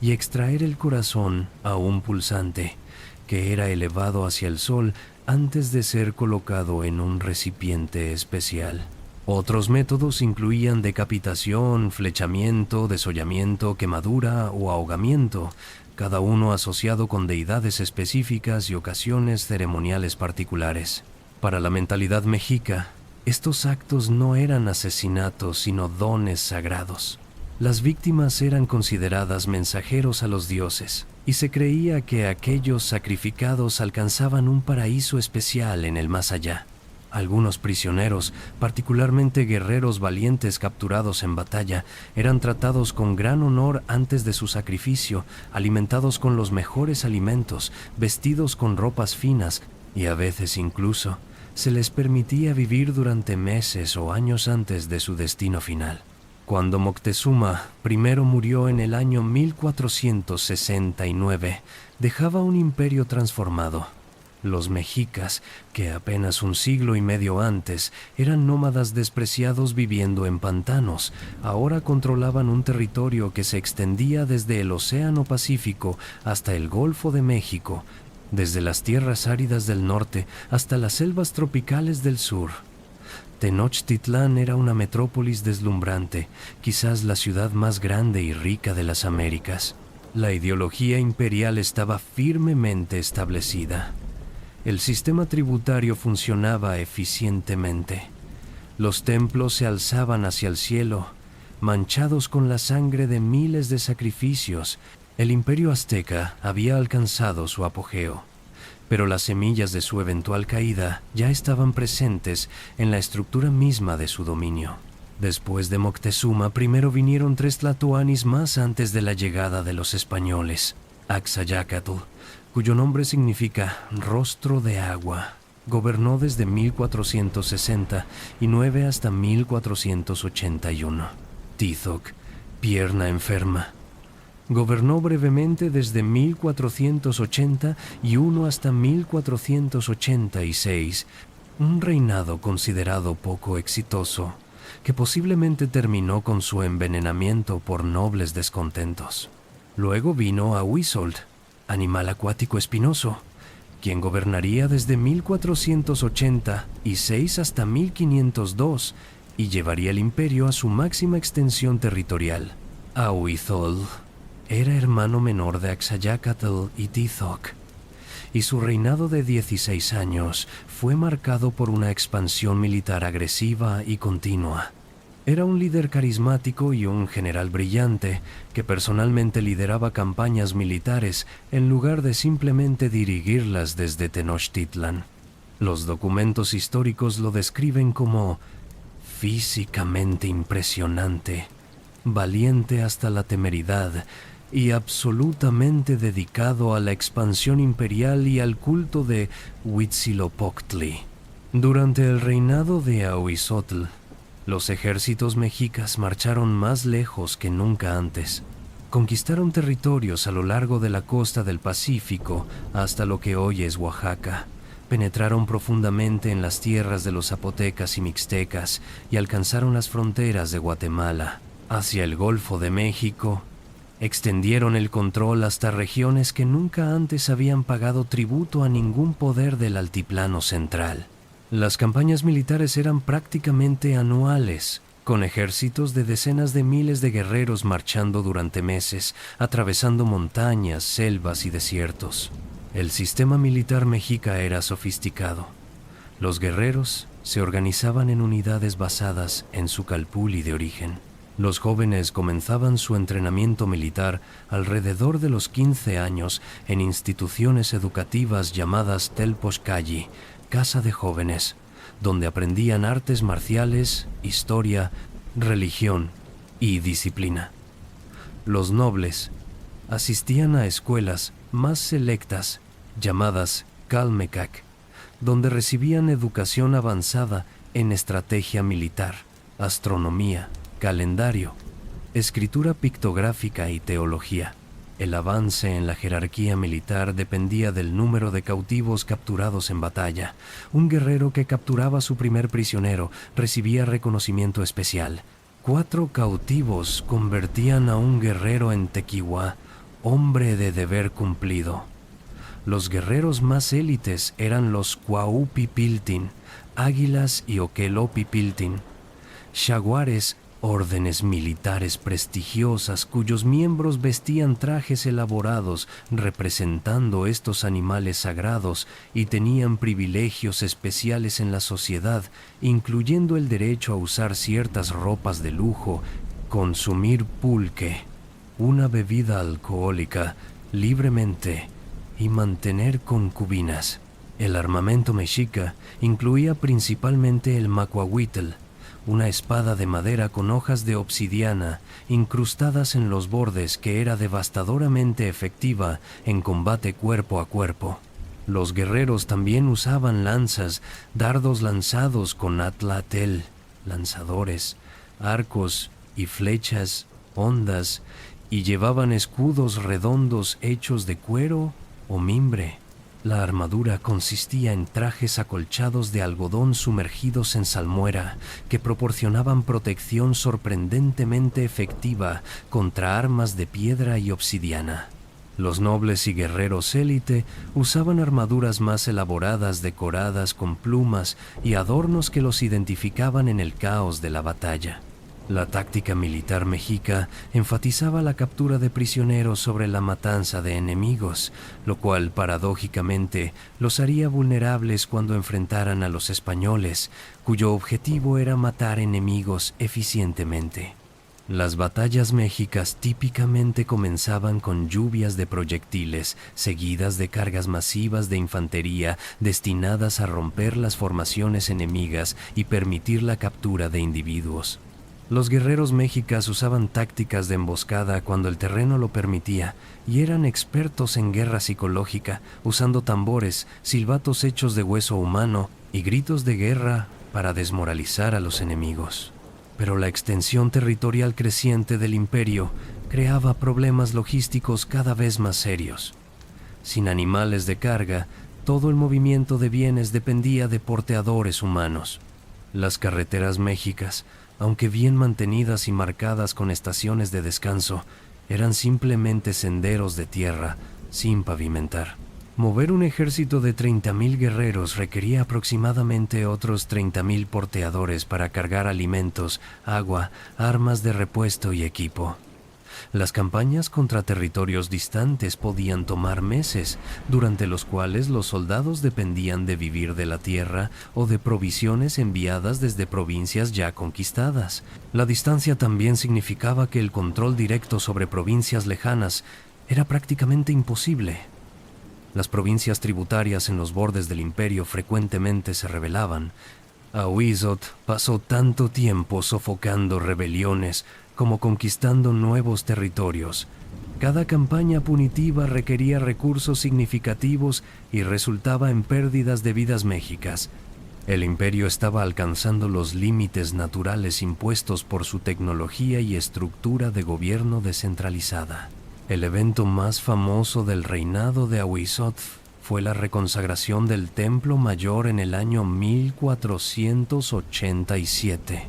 y extraer el corazón aún pulsante, que era elevado hacia el sol antes de ser colocado en un recipiente especial. Otros métodos incluían decapitación, flechamiento, desollamiento, quemadura o ahogamiento, cada uno asociado con deidades específicas y ocasiones ceremoniales particulares. Para la mentalidad mexica, estos actos no eran asesinatos, sino dones sagrados. Las víctimas eran consideradas mensajeros a los dioses, y se creía que aquellos sacrificados alcanzaban un paraíso especial en el más allá. Algunos prisioneros, particularmente guerreros valientes capturados en batalla, eran tratados con gran honor antes de su sacrificio, alimentados con los mejores alimentos, vestidos con ropas finas y a veces incluso se les permitía vivir durante meses o años antes de su destino final. Cuando Moctezuma primero murió en el año 1469, dejaba un imperio transformado. Los mexicas, que apenas un siglo y medio antes eran nómadas despreciados viviendo en pantanos, ahora controlaban un territorio que se extendía desde el Océano Pacífico hasta el Golfo de México, desde las tierras áridas del norte hasta las selvas tropicales del sur. Tenochtitlán era una metrópolis deslumbrante, quizás la ciudad más grande y rica de las Américas. La ideología imperial estaba firmemente establecida. El sistema tributario funcionaba eficientemente. Los templos se alzaban hacia el cielo, manchados con la sangre de miles de sacrificios. El imperio azteca había alcanzado su apogeo, pero las semillas de su eventual caída ya estaban presentes en la estructura misma de su dominio. Después de Moctezuma, primero vinieron 3 tlatoanis más antes de la llegada de los españoles: Axayácatl, cuyo nombre significa rostro de agua. Gobernó desde 1469 hasta 1481. Tizoc, pierna enferma, gobernó brevemente desde 1481 hasta 1486, un reinado considerado poco exitoso, que posiblemente terminó con su envenenamiento por nobles descontentos. Luego vino Ahuizold, animal acuático espinoso, quien gobernaría desde 1486 hasta 1502 y llevaría el imperio a su máxima extensión territorial. Ahuizold era hermano menor de Axayácatl y Tizoc, y su reinado de 16 años fue marcado por una expansión militar agresiva y continua. Era un líder carismático y un general brillante que personalmente lideraba campañas militares en lugar de simplemente dirigirlas desde Tenochtitlán. Los documentos históricos lo describen como físicamente impresionante, valiente hasta la temeridad y absolutamente dedicado a la expansión imperial y al culto de Huitzilopochtli. Durante el reinado de Ahuizotl, los ejércitos mexicas marcharon más lejos que nunca antes. Conquistaron territorios a lo largo de la costa del Pacífico hasta lo que hoy es Oaxaca. Penetraron profundamente en las tierras de los zapotecas y mixtecas y alcanzaron las fronteras de Guatemala. Hacia el Golfo de México, extendieron el control hasta regiones que nunca antes habían pagado tributo a ningún poder del altiplano central. Las campañas militares eran prácticamente anuales, con ejércitos de decenas de miles de guerreros marchando durante meses, atravesando montañas, selvas y desiertos. El sistema militar mexica era sofisticado. Los guerreros se organizaban en unidades basadas en su calpulli de origen. Los jóvenes comenzaban su entrenamiento militar alrededor de los 15 años en instituciones educativas llamadas Telpochcalli, Casa de Jóvenes, donde aprendían artes marciales, historia, religión y disciplina. Los nobles asistían a escuelas más selectas llamadas Calmecac, donde recibían educación avanzada en estrategia militar, astronomía, calendario escritura pictográfica y teología. El avance en la jerarquía militar dependía del número de cautivos capturados en batalla. Un guerrero que capturaba a su primer prisionero recibía reconocimiento especial. 4 cautivos convertían a un guerrero en tequihuá, hombre de deber cumplido. Los guerreros más élites eran los cuaupipiltin, águilas y oquelopipiltin, jaguares, órdenes militares prestigiosas cuyos miembros vestían trajes elaborados representando estos animales sagrados y tenían privilegios especiales en la sociedad, incluyendo el derecho a usar ciertas ropas de lujo, consumir pulque, una bebida alcohólica, libremente y mantener concubinas. El armamento mexica incluía principalmente el macuahuitl, una espada de madera con hojas de obsidiana incrustadas en los bordes que era devastadoramente efectiva en combate cuerpo a cuerpo. Los guerreros también usaban lanzas, dardos lanzados con atlatel, lanzadores, arcos y flechas hondas, y llevaban escudos redondos hechos de cuero o mimbre. La armadura consistía en trajes acolchados de algodón sumergidos en salmuera, que proporcionaban protección sorprendentemente efectiva contra armas de piedra y obsidiana. Los nobles y guerreros élite usaban armaduras más elaboradas decoradas con plumas y adornos que los identificaban en el caos de la batalla. La táctica militar mexica enfatizaba la captura de prisioneros sobre la matanza de enemigos, lo cual paradójicamente los haría vulnerables cuando enfrentaran a los españoles, cuyo objetivo era matar enemigos eficientemente. Las batallas mexicas típicamente comenzaban con lluvias de proyectiles, seguidas de cargas masivas de infantería destinadas a romper las formaciones enemigas y permitir la captura de individuos. Los guerreros mexicas usaban tácticas de emboscada cuando el terreno lo permitía y eran expertos en guerra psicológica, usando tambores, silbatos hechos de hueso humano y gritos de guerra para desmoralizar a los enemigos. Pero la extensión territorial creciente del imperio creaba problemas logísticos cada vez más serios. Sin animales de carga, todo el movimiento de bienes dependía de porteadores humanos. Las carreteras mexicas, aunque bien mantenidas y marcadas con estaciones de descanso, eran simplemente senderos de tierra, sin pavimentar. Mover un ejército de 30,000 guerreros requería aproximadamente otros 30,000 porteadores para cargar alimentos, agua, armas de repuesto y equipo. Las campañas contra territorios distantes podían tomar meses, durante los cuales los soldados dependían de vivir de la tierra o de provisiones enviadas desde provincias ya conquistadas. La distancia también significaba que el control directo sobre provincias lejanas era prácticamente imposible. Las provincias tributarias en los bordes del imperio frecuentemente se rebelaban. Ahuizot pasó tanto tiempo sofocando rebeliones como conquistando nuevos territorios. Cada campaña punitiva requería recursos significativos y resultaba en pérdidas de vidas mexicas. El imperio estaba alcanzando los límites naturales impuestos por su tecnología y estructura de gobierno descentralizada. El evento más famoso del reinado de Ahuizot fue la reconsagración del Templo Mayor en el año 1487.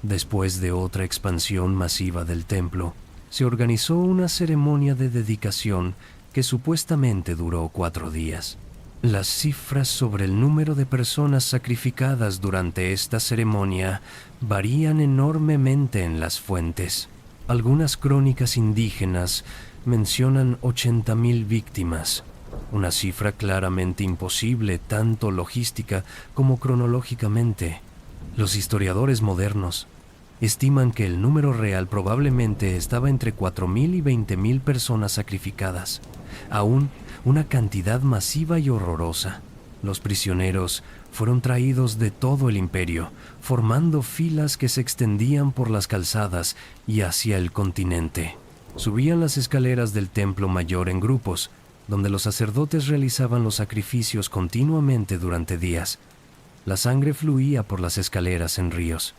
Después de otra expansión masiva del templo, se organizó una ceremonia de dedicación que supuestamente duró 4 días. Las cifras sobre el número de personas sacrificadas durante esta ceremonia varían enormemente en las fuentes. Algunas crónicas indígenas mencionan 80,000 víctimas, una cifra claramente imposible tanto logística como cronológicamente. Los historiadores modernos estiman que el número real probablemente estaba entre 4,000 y 20,000 personas sacrificadas, aún una cantidad masiva y horrorosa. Los prisioneros fueron traídos de todo el imperio, formando filas que se extendían por las calzadas y hacia el continente. Subían las escaleras del templo mayor en grupos, donde los sacerdotes realizaban los sacrificios continuamente durante días. La sangre fluía por las escaleras en ríos.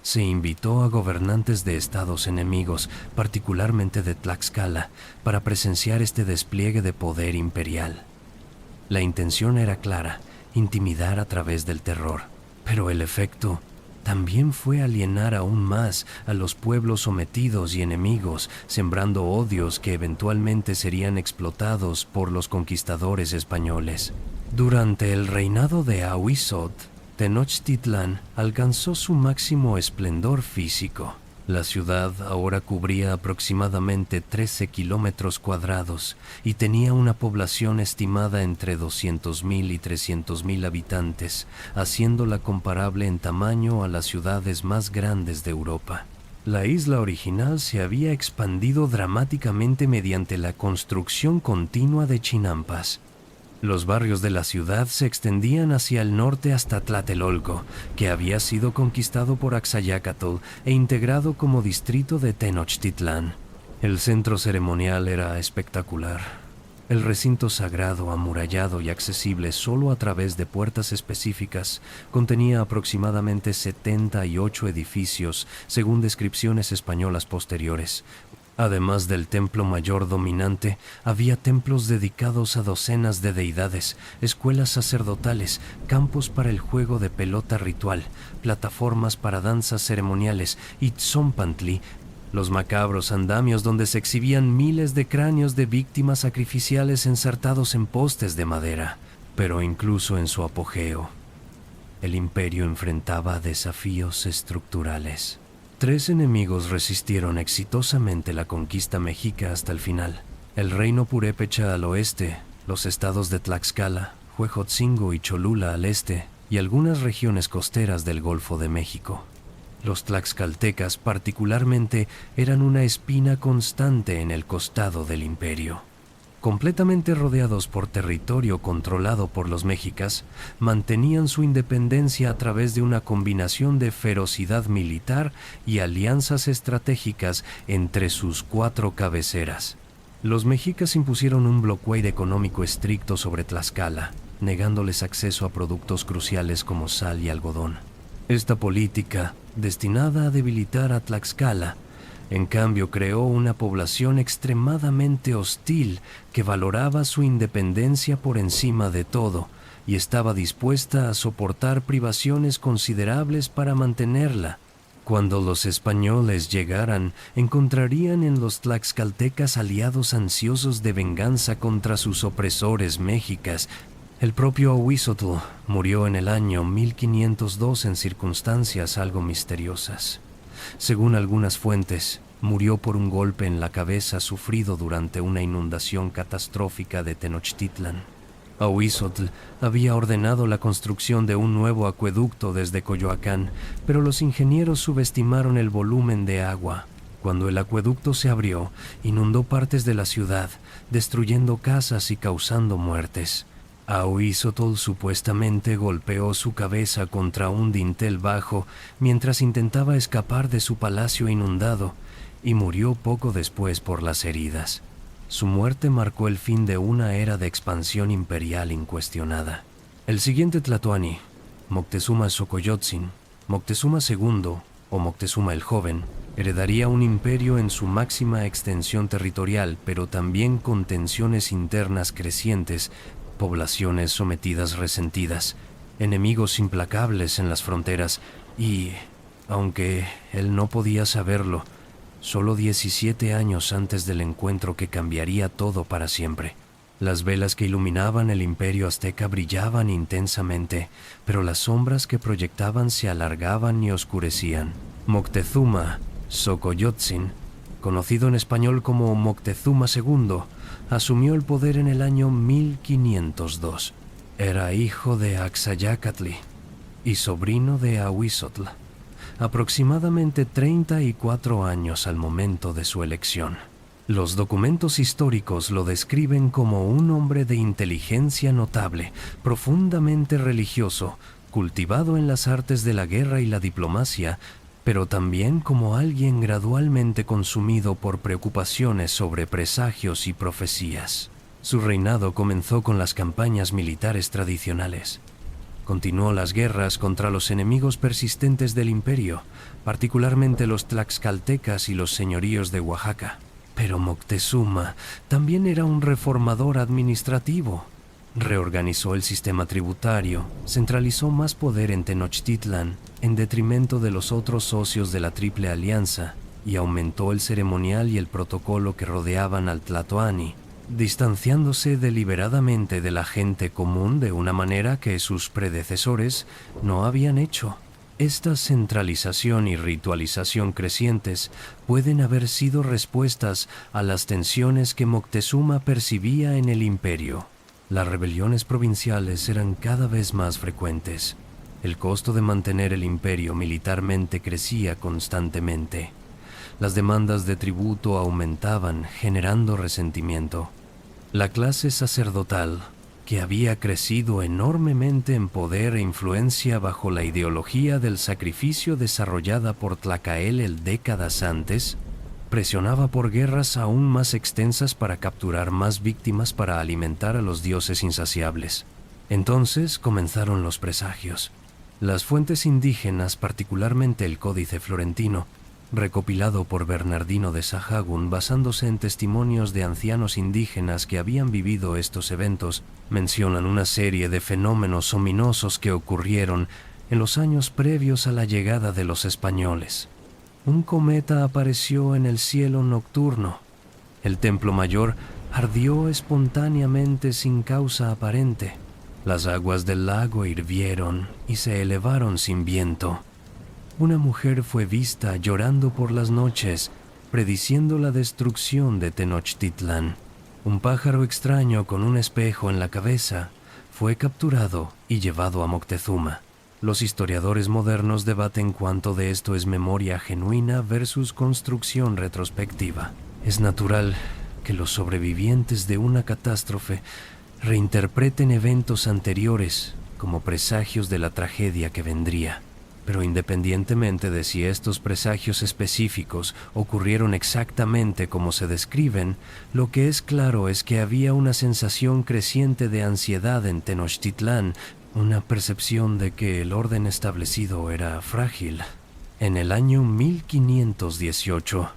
se invitó a gobernantes de estados enemigos, particularmente de Tlaxcala, para presenciar este despliegue de poder imperial. La intención era clara: intimidar a través del terror, pero el efecto también fue alienar aún más a los pueblos sometidos y enemigos, sembrando odios que eventualmente serían explotados por los conquistadores españoles. Durante el reinado de Ahuizotl, Tenochtitlan alcanzó su máximo esplendor físico. La ciudad ahora cubría aproximadamente 13 kilómetros cuadrados y tenía una población estimada entre 200,000 y 300,000 habitantes, haciéndola comparable en tamaño a las ciudades más grandes de Europa. La isla original se había expandido dramáticamente mediante la construcción continua de chinampas. Los barrios de la ciudad se extendían hacia el norte hasta Tlatelolco, que había sido conquistado por Axayácatl e integrado como distrito de Tenochtitlán. El centro ceremonial era espectacular. El recinto sagrado, amurallado y accesible solo a través de puertas específicas, contenía aproximadamente 78 edificios, según descripciones españolas posteriores. Además del templo mayor dominante, había templos dedicados a docenas de deidades, escuelas sacerdotales, campos para el juego de pelota ritual, plataformas para danzas ceremoniales y tzompantli, los macabros andamios donde se exhibían miles de cráneos de víctimas sacrificiales ensartados en postes de madera. Pero incluso en su apogeo, el imperio enfrentaba desafíos estructurales. 3 enemigos resistieron exitosamente la conquista mexica hasta el final: el reino purépecha al oeste, los estados de Tlaxcala, Huejotzingo y Cholula al este, y algunas regiones costeras del Golfo de México. Los tlaxcaltecas particularmente eran una espina constante en el costado del imperio. Completamente rodeados por territorio controlado por los mexicas, mantenían su independencia a través de una combinación de ferocidad militar y alianzas estratégicas entre sus 4 cabeceras. Los mexicas impusieron un bloqueo económico estricto sobre Tlaxcala, negándoles acceso a productos cruciales como sal y algodón. Esta política, destinada a debilitar a Tlaxcala, en cambio, creó una población extremadamente hostil que valoraba su independencia por encima de todo y estaba dispuesta a soportar privaciones considerables para mantenerla. Cuando los españoles llegaran, encontrarían en los tlaxcaltecas aliados ansiosos de venganza contra sus opresores mexicas. El propio Ahuizotl murió en el año 1502 en circunstancias algo misteriosas. Según algunas fuentes, murió por un golpe en la cabeza sufrido durante una inundación catastrófica de Tenochtitlan. Ahuizotl había ordenado la construcción de un nuevo acueducto desde Coyoacán, pero los ingenieros subestimaron el volumen de agua. Cuando el acueducto se abrió, inundó partes de la ciudad, destruyendo casas y causando muertes. Ahuizotl supuestamente golpeó su cabeza contra un dintel bajo mientras intentaba escapar de su palacio inundado y murió poco después por las heridas. Su muerte marcó el fin de una era de expansión imperial incuestionada. El siguiente tlatoani, Moctezuma Xocoyotzin, Moctezuma II o Moctezuma el Joven, heredaría un imperio en su máxima extensión territorial, pero también con tensiones internas crecientes, poblaciones sometidas resentidas, enemigos implacables en las fronteras y, aunque él no podía saberlo, solo 17 años antes del encuentro que cambiaría todo para siempre. Las velas que iluminaban el imperio azteca brillaban intensamente, pero las sombras que proyectaban se alargaban y oscurecían. Moctezuma Xocoyotzin, conocido en español como Moctezuma II, asumió el poder en el año 1502. Era hijo de Axayácatl y sobrino de Ahuizotl, aproximadamente 34 años al momento de su elección. Los documentos históricos lo describen como un hombre de inteligencia notable, profundamente religioso, cultivado en las artes de la guerra y la diplomacia, pero también como alguien gradualmente consumido por preocupaciones sobre presagios y profecías. Su reinado comenzó con las campañas militares tradicionales. Continuó las guerras contra los enemigos persistentes del imperio, particularmente los tlaxcaltecas y los señoríos de Oaxaca. Pero Moctezuma también era un reformador administrativo. Reorganizó el sistema tributario, centralizó más poder en Tenochtitlan, en detrimento de los otros socios de la Triple Alianza, y aumentó el ceremonial y el protocolo que rodeaban al Tlatoani, distanciándose deliberadamente de la gente común de una manera que sus predecesores no habían hecho. Esta centralización y ritualización crecientes pueden haber sido respuestas a las tensiones que Moctezuma percibía en el imperio. Las rebeliones provinciales eran cada vez más frecuentes. El costo de mantener el imperio militarmente crecía constantemente. Las demandas de tributo aumentaban, generando resentimiento. La clase sacerdotal, que había crecido enormemente en poder e influencia bajo la ideología del sacrificio desarrollada por Tlacael décadas antes, presionaba por guerras aún más extensas para capturar más víctimas para alimentar a los dioses insaciables. Entonces comenzaron los presagios. Las fuentes indígenas, particularmente el Códice Florentino, recopilado por Bernardino de Sahagún basándose en testimonios de ancianos indígenas que habían vivido estos eventos, mencionan una serie de fenómenos ominosos que ocurrieron en los años previos a la llegada de los españoles. Un cometa apareció en el cielo nocturno. El templo mayor ardió espontáneamente sin causa aparente. Las aguas del lago hirvieron y se elevaron sin viento. Una mujer fue vista llorando por las noches, prediciendo la destrucción de Tenochtitlan. Un pájaro extraño con un espejo en la cabeza fue capturado y llevado a Moctezuma. Los historiadores modernos debaten cuánto de esto es memoria genuina versus construcción retrospectiva. Es natural que los sobrevivientes de una catástrofe reinterpreten eventos anteriores como presagios de la tragedia que vendría. Pero independientemente de si estos presagios específicos ocurrieron exactamente como se describen, lo que es claro es que había una sensación creciente de ansiedad en Tenochtitlán, una percepción de que el orden establecido era frágil. En el año 1518,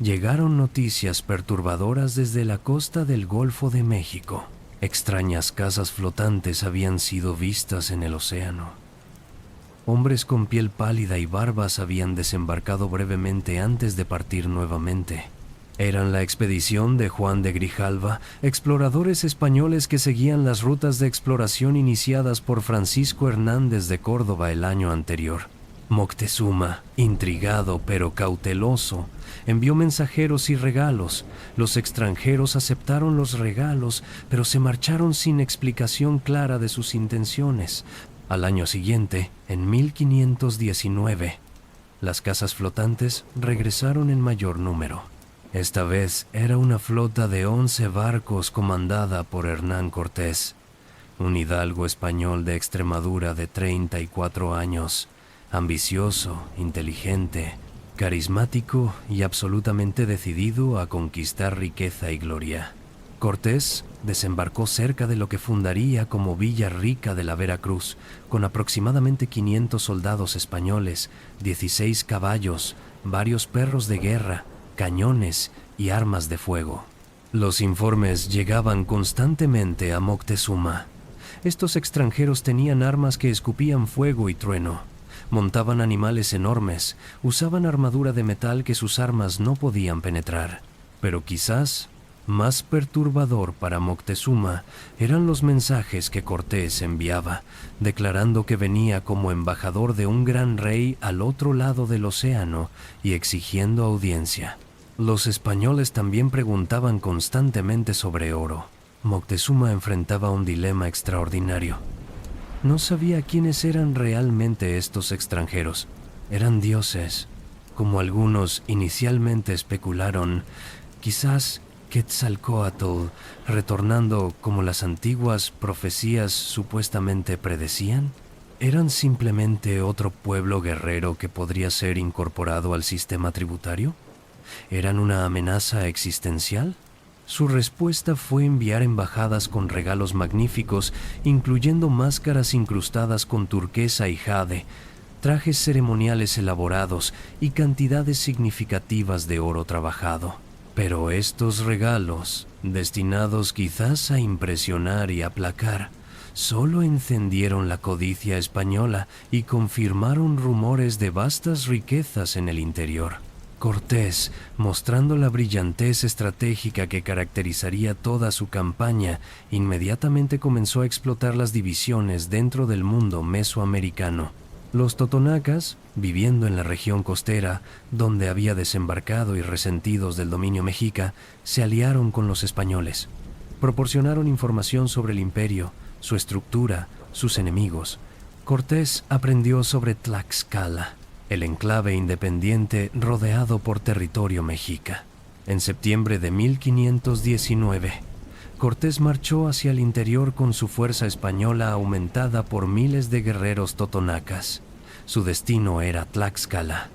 llegaron noticias perturbadoras desde la costa del Golfo de México. Extrañas casas flotantes habían sido vistas en el océano. Hombres con piel pálida y barbas habían desembarcado brevemente antes de partir nuevamente. Eran la expedición de Juan de Grijalva, exploradores españoles que seguían las rutas de exploración iniciadas por Francisco Hernández de Córdoba el año anterior. Moctezuma, intrigado pero cauteloso, envió mensajeros y regalos. Los extranjeros aceptaron los regalos, pero se marcharon sin explicación clara de sus intenciones. Al año siguiente, en 1519, las casas flotantes regresaron en mayor número. Esta vez era una flota de 11 barcos comandada por Hernán Cortés, un hidalgo español de Extremadura de 34 años, ambicioso, inteligente, carismático y absolutamente decidido a conquistar riqueza y gloria. Cortés desembarcó cerca de lo que fundaría como Villa Rica de la Veracruz, con aproximadamente 500 soldados españoles, 16 caballos, varios perros de guerra, cañones y armas de fuego. Los informes llegaban constantemente a Moctezuma. Estos extranjeros tenían armas que escupían fuego y trueno, montaban animales enormes, usaban armadura de metal que sus armas no podían penetrar. Pero quizás más perturbador para Moctezuma eran los mensajes que Cortés enviaba, declarando que venía como embajador de un gran rey al otro lado del océano y exigiendo audiencia. Los españoles también preguntaban constantemente sobre oro. Moctezuma enfrentaba un dilema extraordinario. No sabía quiénes eran realmente estos extranjeros. Eran dioses, como algunos inicialmente especularon, quizás Quetzalcóatl, retornando como las antiguas profecías supuestamente predecían. ¿Eran simplemente otro pueblo guerrero que podría ser incorporado al sistema tributario? ¿Eran una amenaza existencial? Su respuesta fue enviar embajadas con regalos magníficos, incluyendo máscaras incrustadas con turquesa y jade, trajes ceremoniales elaborados y cantidades significativas de oro trabajado. Pero estos regalos, destinados quizás a impresionar y aplacar, solo encendieron la codicia española y confirmaron rumores de vastas riquezas en el interior. Cortés, mostrando la brillantez estratégica que caracterizaría toda su campaña, inmediatamente comenzó a explotar las divisiones dentro del mundo mesoamericano. Los totonacas, viviendo en la región costera, donde había desembarcado y resentidos del dominio mexica, se aliaron con los españoles. Proporcionaron información sobre el imperio, su estructura, sus enemigos. Cortés aprendió sobre Tlaxcala, el enclave independiente rodeado por territorio mexica. En septiembre de 1519, Cortés marchó hacia el interior con su fuerza española aumentada por miles de guerreros totonacas. Su destino era Tlaxcala.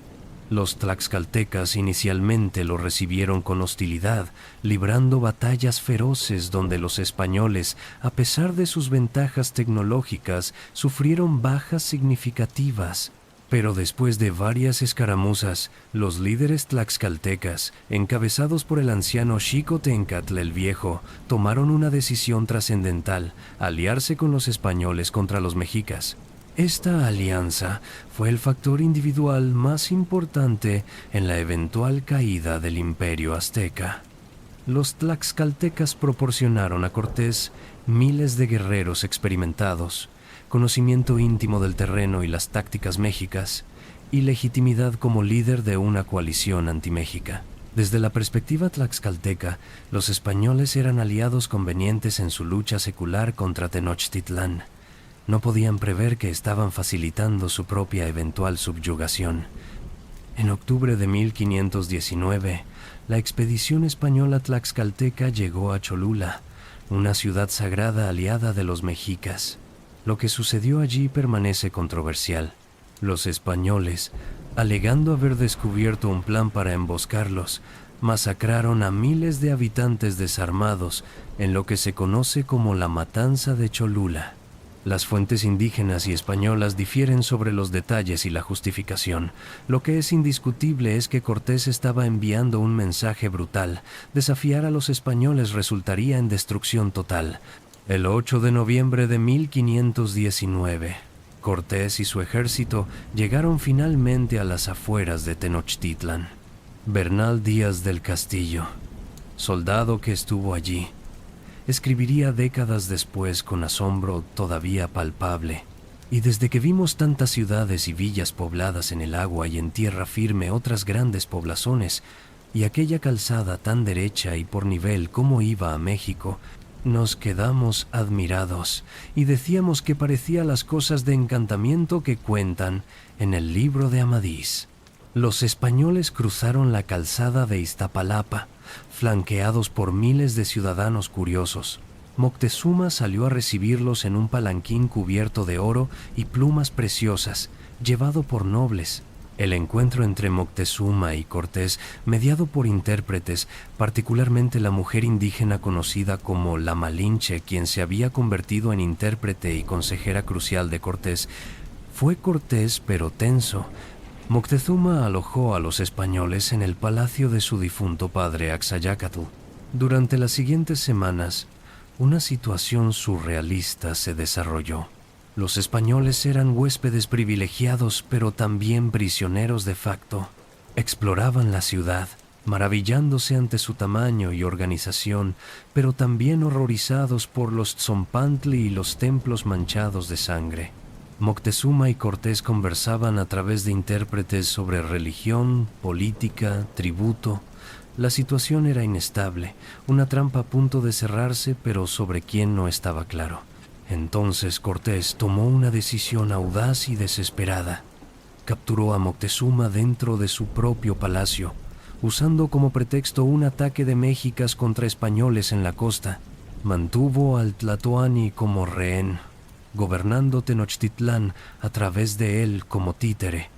Los tlaxcaltecas inicialmente lo recibieron con hostilidad, librando batallas feroces donde los españoles, a pesar de sus ventajas tecnológicas, sufrieron bajas significativas. Pero después de varias escaramuzas, los líderes tlaxcaltecas, encabezados por el anciano Xicoténcatl el Viejo, tomaron una decisión trascendental: aliarse con los españoles contra los mexicas. Esta alianza fue el factor individual más importante en la eventual caída del imperio azteca. Los tlaxcaltecas proporcionaron a Cortés miles de guerreros experimentados, conocimiento íntimo del terreno y las tácticas mexicas, y legitimidad como líder de una coalición antiméxica. Desde la perspectiva tlaxcalteca, los españoles eran aliados convenientes en su lucha secular contra Tenochtitlán. No podían prever que estaban facilitando su propia eventual subyugación. En octubre de 1519, la expedición española tlaxcalteca llegó a Cholula, una ciudad sagrada aliada de los mexicas. Lo que sucedió allí permanece controversial. Los españoles, alegando haber descubierto un plan para emboscarlos, masacraron a miles de habitantes desarmados en lo que se conoce como la Matanza de Cholula. Las fuentes indígenas y españolas difieren sobre los detalles y la justificación. Lo que es indiscutible es que Cortés estaba enviando un mensaje brutal. Desafiar a los españoles resultaría en destrucción total. El 8 de noviembre de 1519, Cortés y su ejército llegaron finalmente a las afueras de Tenochtitlan. Bernal Díaz del Castillo, soldado que estuvo allí, escribiría décadas después con asombro todavía palpable: y desde que vimos tantas ciudades y villas pobladas en el agua y en tierra firme otras grandes poblazones, y aquella calzada tan derecha y por nivel como iba a México, nos quedamos admirados y decíamos que parecía las cosas de encantamiento que cuentan en el libro de Amadís. Los españoles cruzaron la calzada de Iztapalapa, flanqueados por miles de ciudadanos curiosos. Moctezuma salió a recibirlos en un palanquín cubierto de oro y plumas preciosas, llevado por nobles. El encuentro entre Moctezuma y Cortés, mediado por intérpretes, particularmente la mujer indígena conocida como la Malinche, quien se había convertido en intérprete y consejera crucial de Cortés, fue cortés pero tenso. Moctezuma alojó a los españoles en el palacio de su difunto padre Axayácatl. Durante las siguientes semanas, una situación surrealista se desarrolló. Los españoles eran huéspedes privilegiados, pero también prisioneros de facto. Exploraban la ciudad, maravillándose ante su tamaño y organización, pero también horrorizados por los tzompantli y los templos manchados de sangre. Moctezuma y Cortés conversaban a través de intérpretes sobre religión, política, tributo. La situación era inestable, una trampa a punto de cerrarse, pero sobre quién no estaba claro. Entonces Cortés tomó una decisión audaz y desesperada. Capturó a Moctezuma dentro de su propio palacio, usando como pretexto un ataque de mexicas contra españoles en la costa. Mantuvo al tlatoani como rehén, gobernando Tenochtitlán a través de él como títere.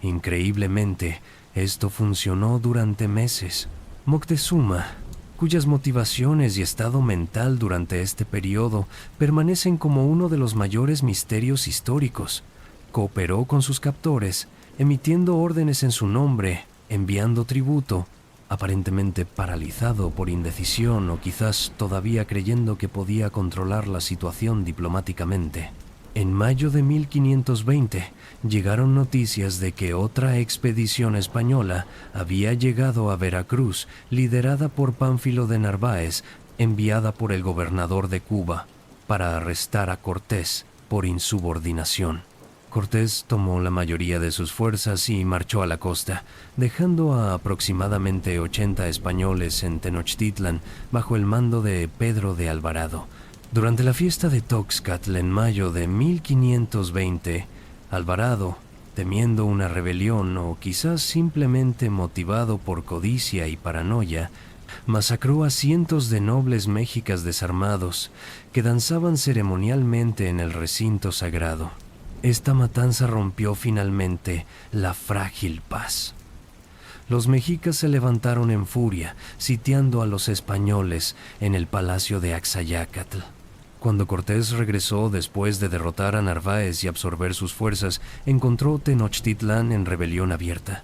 Increíblemente, esto funcionó durante meses. Moctezuma, cuyas motivaciones y estado mental durante este periodo permanecen como uno de los mayores misterios históricos. Cooperó con sus captores, emitiendo órdenes en su nombre, enviando tributo, aparentemente paralizado por indecisión o quizás todavía creyendo que podía controlar la situación diplomáticamente. En mayo de 1520 llegaron noticias de que otra expedición española había llegado a Veracruz, liderada por Pánfilo de Narváez, enviada por el gobernador de Cuba, para arrestar a Cortés por insubordinación. Cortés tomó la mayoría de sus fuerzas y marchó a la costa, dejando a aproximadamente 80 españoles en Tenochtitlan bajo el mando de Pedro de Alvarado. Durante la fiesta de Toxcatl en mayo de 1520, Alvarado, temiendo una rebelión o quizás simplemente motivado por codicia y paranoia, masacró a cientos de nobles mexicas desarmados que danzaban ceremonialmente en el recinto sagrado. Esta matanza rompió finalmente la frágil paz. Los mexicas se levantaron en furia, sitiando a los españoles en el palacio de Axayácatl. Cuando Cortés regresó después de derrotar a Narváez y absorber sus fuerzas, encontró Tenochtitlán en rebelión abierta.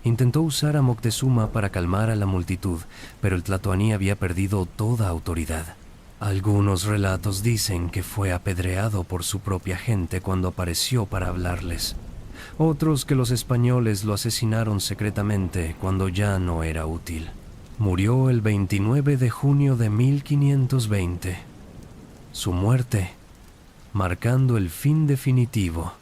Intentó usar a Moctezuma para calmar a la multitud, pero el tlatoaní había perdido toda autoridad. Algunos relatos dicen que fue apedreado por su propia gente cuando apareció para hablarles. Otros que los españoles lo asesinaron secretamente cuando ya no era útil. Murió el 29 de junio de 1520. Su muerte, marcando el fin definitivo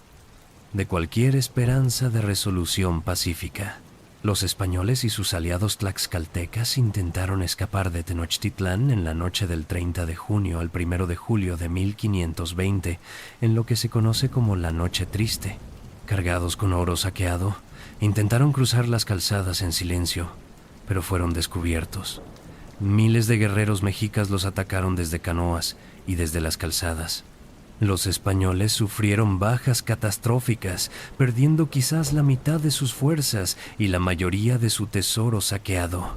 de cualquier esperanza de resolución pacífica. Los españoles y sus aliados tlaxcaltecas intentaron escapar de Tenochtitlán en la noche del 30 de junio al 1 de julio de 1520, en lo que se conoce como la Noche Triste. Cargados con oro saqueado, intentaron cruzar las calzadas en silencio, pero fueron descubiertos. Miles de guerreros mexicas los atacaron desde canoas y desde las calzadas. Los españoles sufrieron bajas catastróficas, perdiendo quizás la mitad de sus fuerzas y la mayoría de su tesoro saqueado.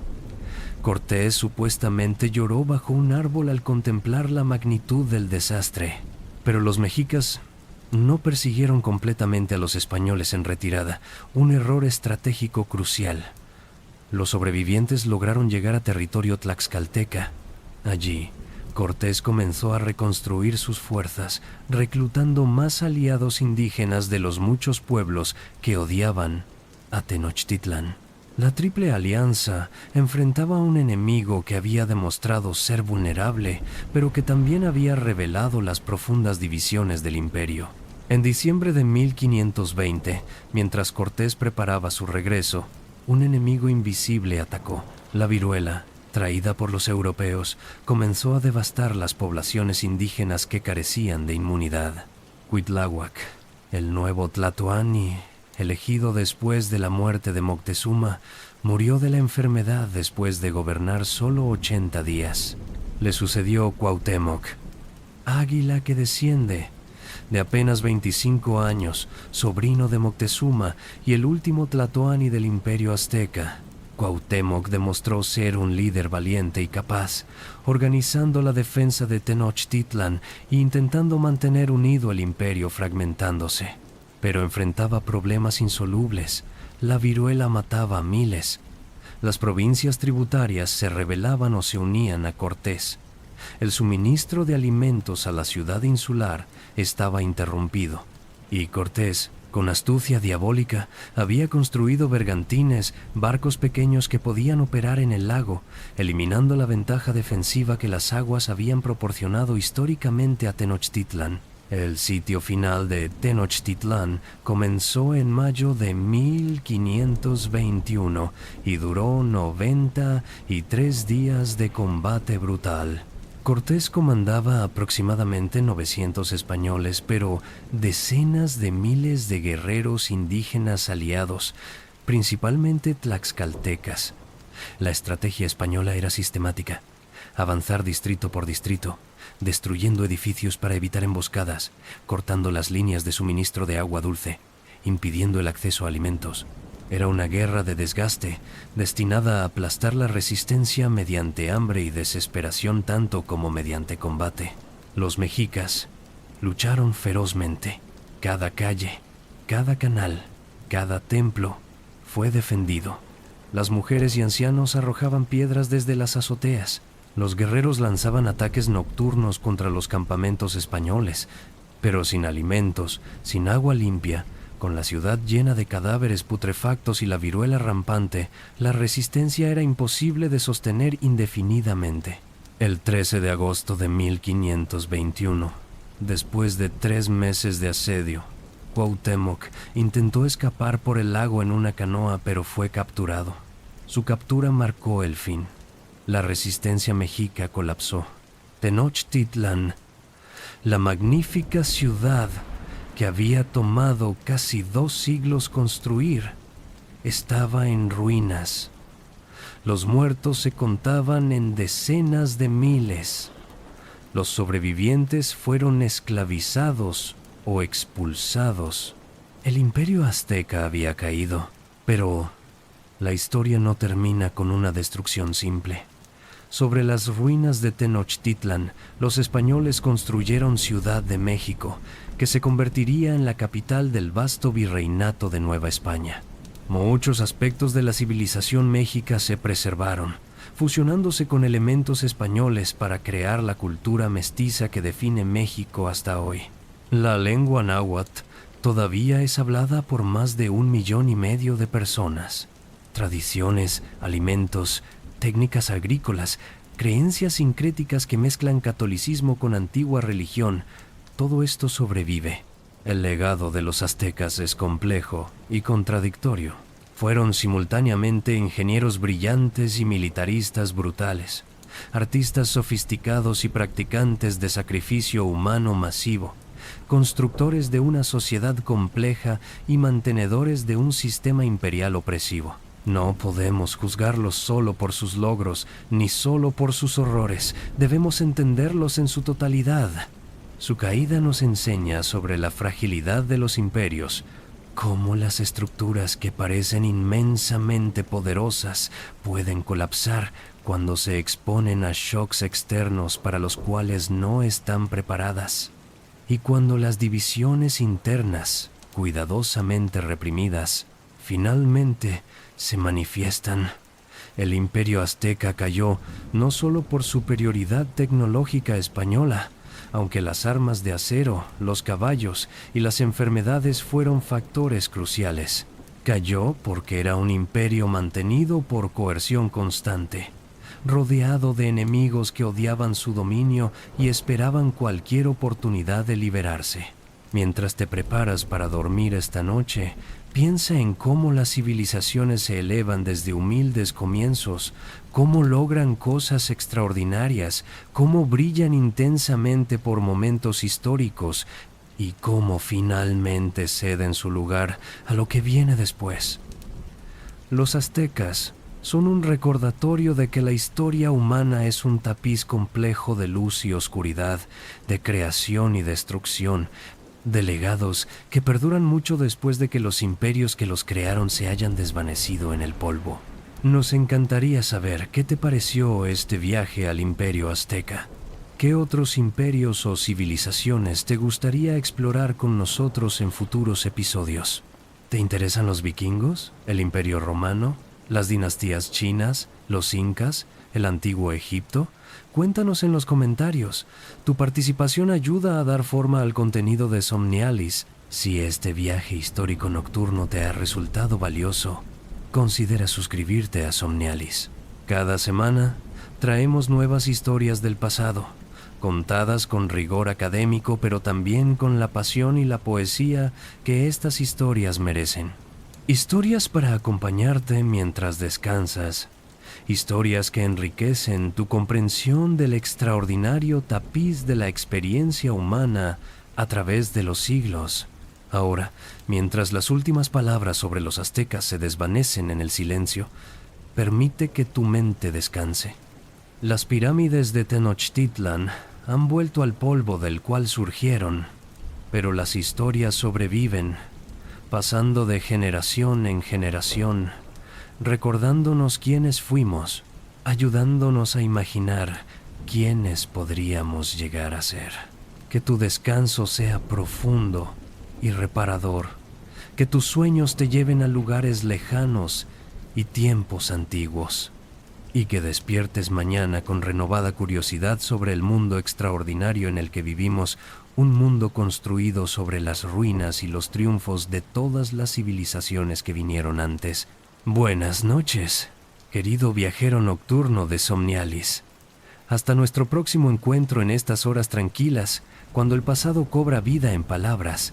Cortés supuestamente lloró bajo un árbol al contemplar la magnitud del desastre, pero los mexicas no persiguieron completamente a los españoles en retirada, un error estratégico crucial. Los sobrevivientes lograron llegar a territorio tlaxcalteca. Allí, Cortés comenzó a reconstruir sus fuerzas, reclutando más aliados indígenas de los muchos pueblos que odiaban a Tenochtitlán. La Triple Alianza enfrentaba a un enemigo que había demostrado ser vulnerable, pero que también había revelado las profundas divisiones del imperio. En diciembre de 1520, mientras Cortés preparaba su regreso, un enemigo invisible atacó. La viruela, traída por los europeos, comenzó a devastar las poblaciones indígenas que carecían de inmunidad. Cuitláhuac, el nuevo tlatoani, elegido después de la muerte de Moctezuma, murió de la enfermedad después de gobernar solo 80 días. Le sucedió Cuauhtémoc, águila que desciende, de apenas 25 años, sobrino de Moctezuma y el último tlatoani del imperio azteca. Cuauhtémoc demostró ser un líder valiente y capaz, organizando la defensa de Tenochtitlan e intentando mantener unido el imperio fragmentándose. Pero enfrentaba problemas insolubles. La viruela mataba a miles. Las provincias tributarias se rebelaban o se unían a Cortés. El suministro de alimentos a la ciudad insular estaba interrumpido, y Cortés, con astucia diabólica, había construido bergantines, barcos pequeños que podían operar en el lago, eliminando la ventaja defensiva que las aguas habían proporcionado históricamente a Tenochtitlan. El sitio final de Tenochtitlán comenzó en mayo de 1521 y duró 93 días de combate brutal. Cortés comandaba aproximadamente 900 españoles, pero decenas de miles de guerreros indígenas aliados, principalmente tlaxcaltecas. La estrategia española era sistemática: avanzar distrito por distrito, destruyendo edificios para evitar emboscadas, cortando las líneas de suministro de agua dulce, impidiendo el acceso a alimentos, Era una guerra de desgaste, destinada a aplastar la resistencia mediante hambre y desesperación tanto como mediante combate. Los mexicas lucharon ferozmente. Cada calle, cada canal, cada templo fue defendido. Las mujeres y ancianos arrojaban piedras desde las azoteas. Los guerreros lanzaban ataques nocturnos contra los campamentos españoles, pero sin alimentos, sin agua limpia, con la ciudad llena de cadáveres putrefactos y la viruela rampante, la resistencia era imposible de sostener indefinidamente. El 13 de agosto de 1521, después de 3 meses de asedio, Cuauhtémoc intentó escapar por el lago en una canoa, pero fue capturado. Su captura marcó el fin. La resistencia mexica colapsó. Tenochtitlan, la magnífica ciudad que había tomado casi 2 siglos construir, estaba en ruinas. Los muertos se contaban en decenas de miles. Los sobrevivientes fueron esclavizados o expulsados. El imperio azteca había caído, pero la historia no termina con una destrucción simple. Sobre las ruinas de Tenochtitlan, los españoles construyeron Ciudad de México, que se convertiría en la capital del vasto virreinato de Nueva España. Muchos aspectos de la civilización mexica se preservaron, fusionándose con elementos españoles para crear la cultura mestiza que define México hasta hoy. La lengua náhuatl todavía es hablada por más de 1,5 millones de personas. Tradiciones, alimentos, técnicas agrícolas, creencias sincréticas que mezclan catolicismo con antigua religión, todo esto sobrevive. El legado de los aztecas es complejo y contradictorio. Fueron simultáneamente ingenieros brillantes y militaristas brutales, artistas sofisticados y practicantes de sacrificio humano masivo, constructores de una sociedad compleja y mantenedores de un sistema imperial opresivo. No podemos juzgarlos solo por sus logros, ni solo por sus horrores. Debemos entenderlos en su totalidad. Su caída nos enseña sobre la fragilidad de los imperios, cómo las estructuras que parecen inmensamente poderosas pueden colapsar cuando se exponen a shocks externos para los cuales no están preparadas. Y cuando las divisiones internas, cuidadosamente reprimidas, finalmente se manifiestan. El imperio azteca cayó no solo por superioridad tecnológica española, aunque las armas de acero, los caballos y las enfermedades fueron factores cruciales. Cayó porque era un imperio mantenido por coerción constante, rodeado de enemigos que odiaban su dominio y esperaban cualquier oportunidad de liberarse. Mientras te preparas para dormir esta noche, piensa en cómo las civilizaciones se elevan desde humildes comienzos, cómo logran cosas extraordinarias, cómo brillan intensamente por momentos históricos y cómo finalmente ceden su lugar a lo que viene después. Los aztecas son un recordatorio de que la historia humana es un tapiz complejo de luz y oscuridad, de creación y destrucción, de legados que perduran mucho después de que los imperios que los crearon se hayan desvanecido en el polvo. Nos encantaría saber qué te pareció este viaje al imperio azteca. ¿Qué otros imperios o civilizaciones te gustaría explorar con nosotros en futuros episodios? ¿Te interesan los vikingos, el imperio romano, las dinastías chinas, los incas, el antiguo Egipto? Cuéntanos en los comentarios. Tu participación ayuda a dar forma al contenido de Somnialis. Si este viaje histórico nocturno te ha resultado valioso, considera suscribirte a Somnialis. Cada semana traemos nuevas historias del pasado, contadas con rigor académico, pero también con la pasión y la poesía que estas historias merecen. Historias para acompañarte mientras descansas. Historias que enriquecen tu comprensión del extraordinario tapiz de la experiencia humana a través de los siglos. Ahora, mientras las últimas palabras sobre los aztecas se desvanecen en el silencio, permite que tu mente descanse. Las pirámides de Tenochtitlan han vuelto al polvo del cual surgieron, pero las historias sobreviven, pasando de generación en generación, recordándonos quiénes fuimos, ayudándonos a imaginar quiénes podríamos llegar a ser. Que tu descanso sea profundo y reparador, que tus sueños te lleven a lugares lejanos y tiempos antiguos, y que despiertes mañana con renovada curiosidad sobre el mundo extraordinario en el que vivimos, un mundo construido sobre las ruinas y los triunfos de todas las civilizaciones que vinieron antes. Buenas noches, querido viajero nocturno de Somnialis. Hasta nuestro próximo encuentro en estas horas tranquilas, cuando el pasado cobra vida en palabras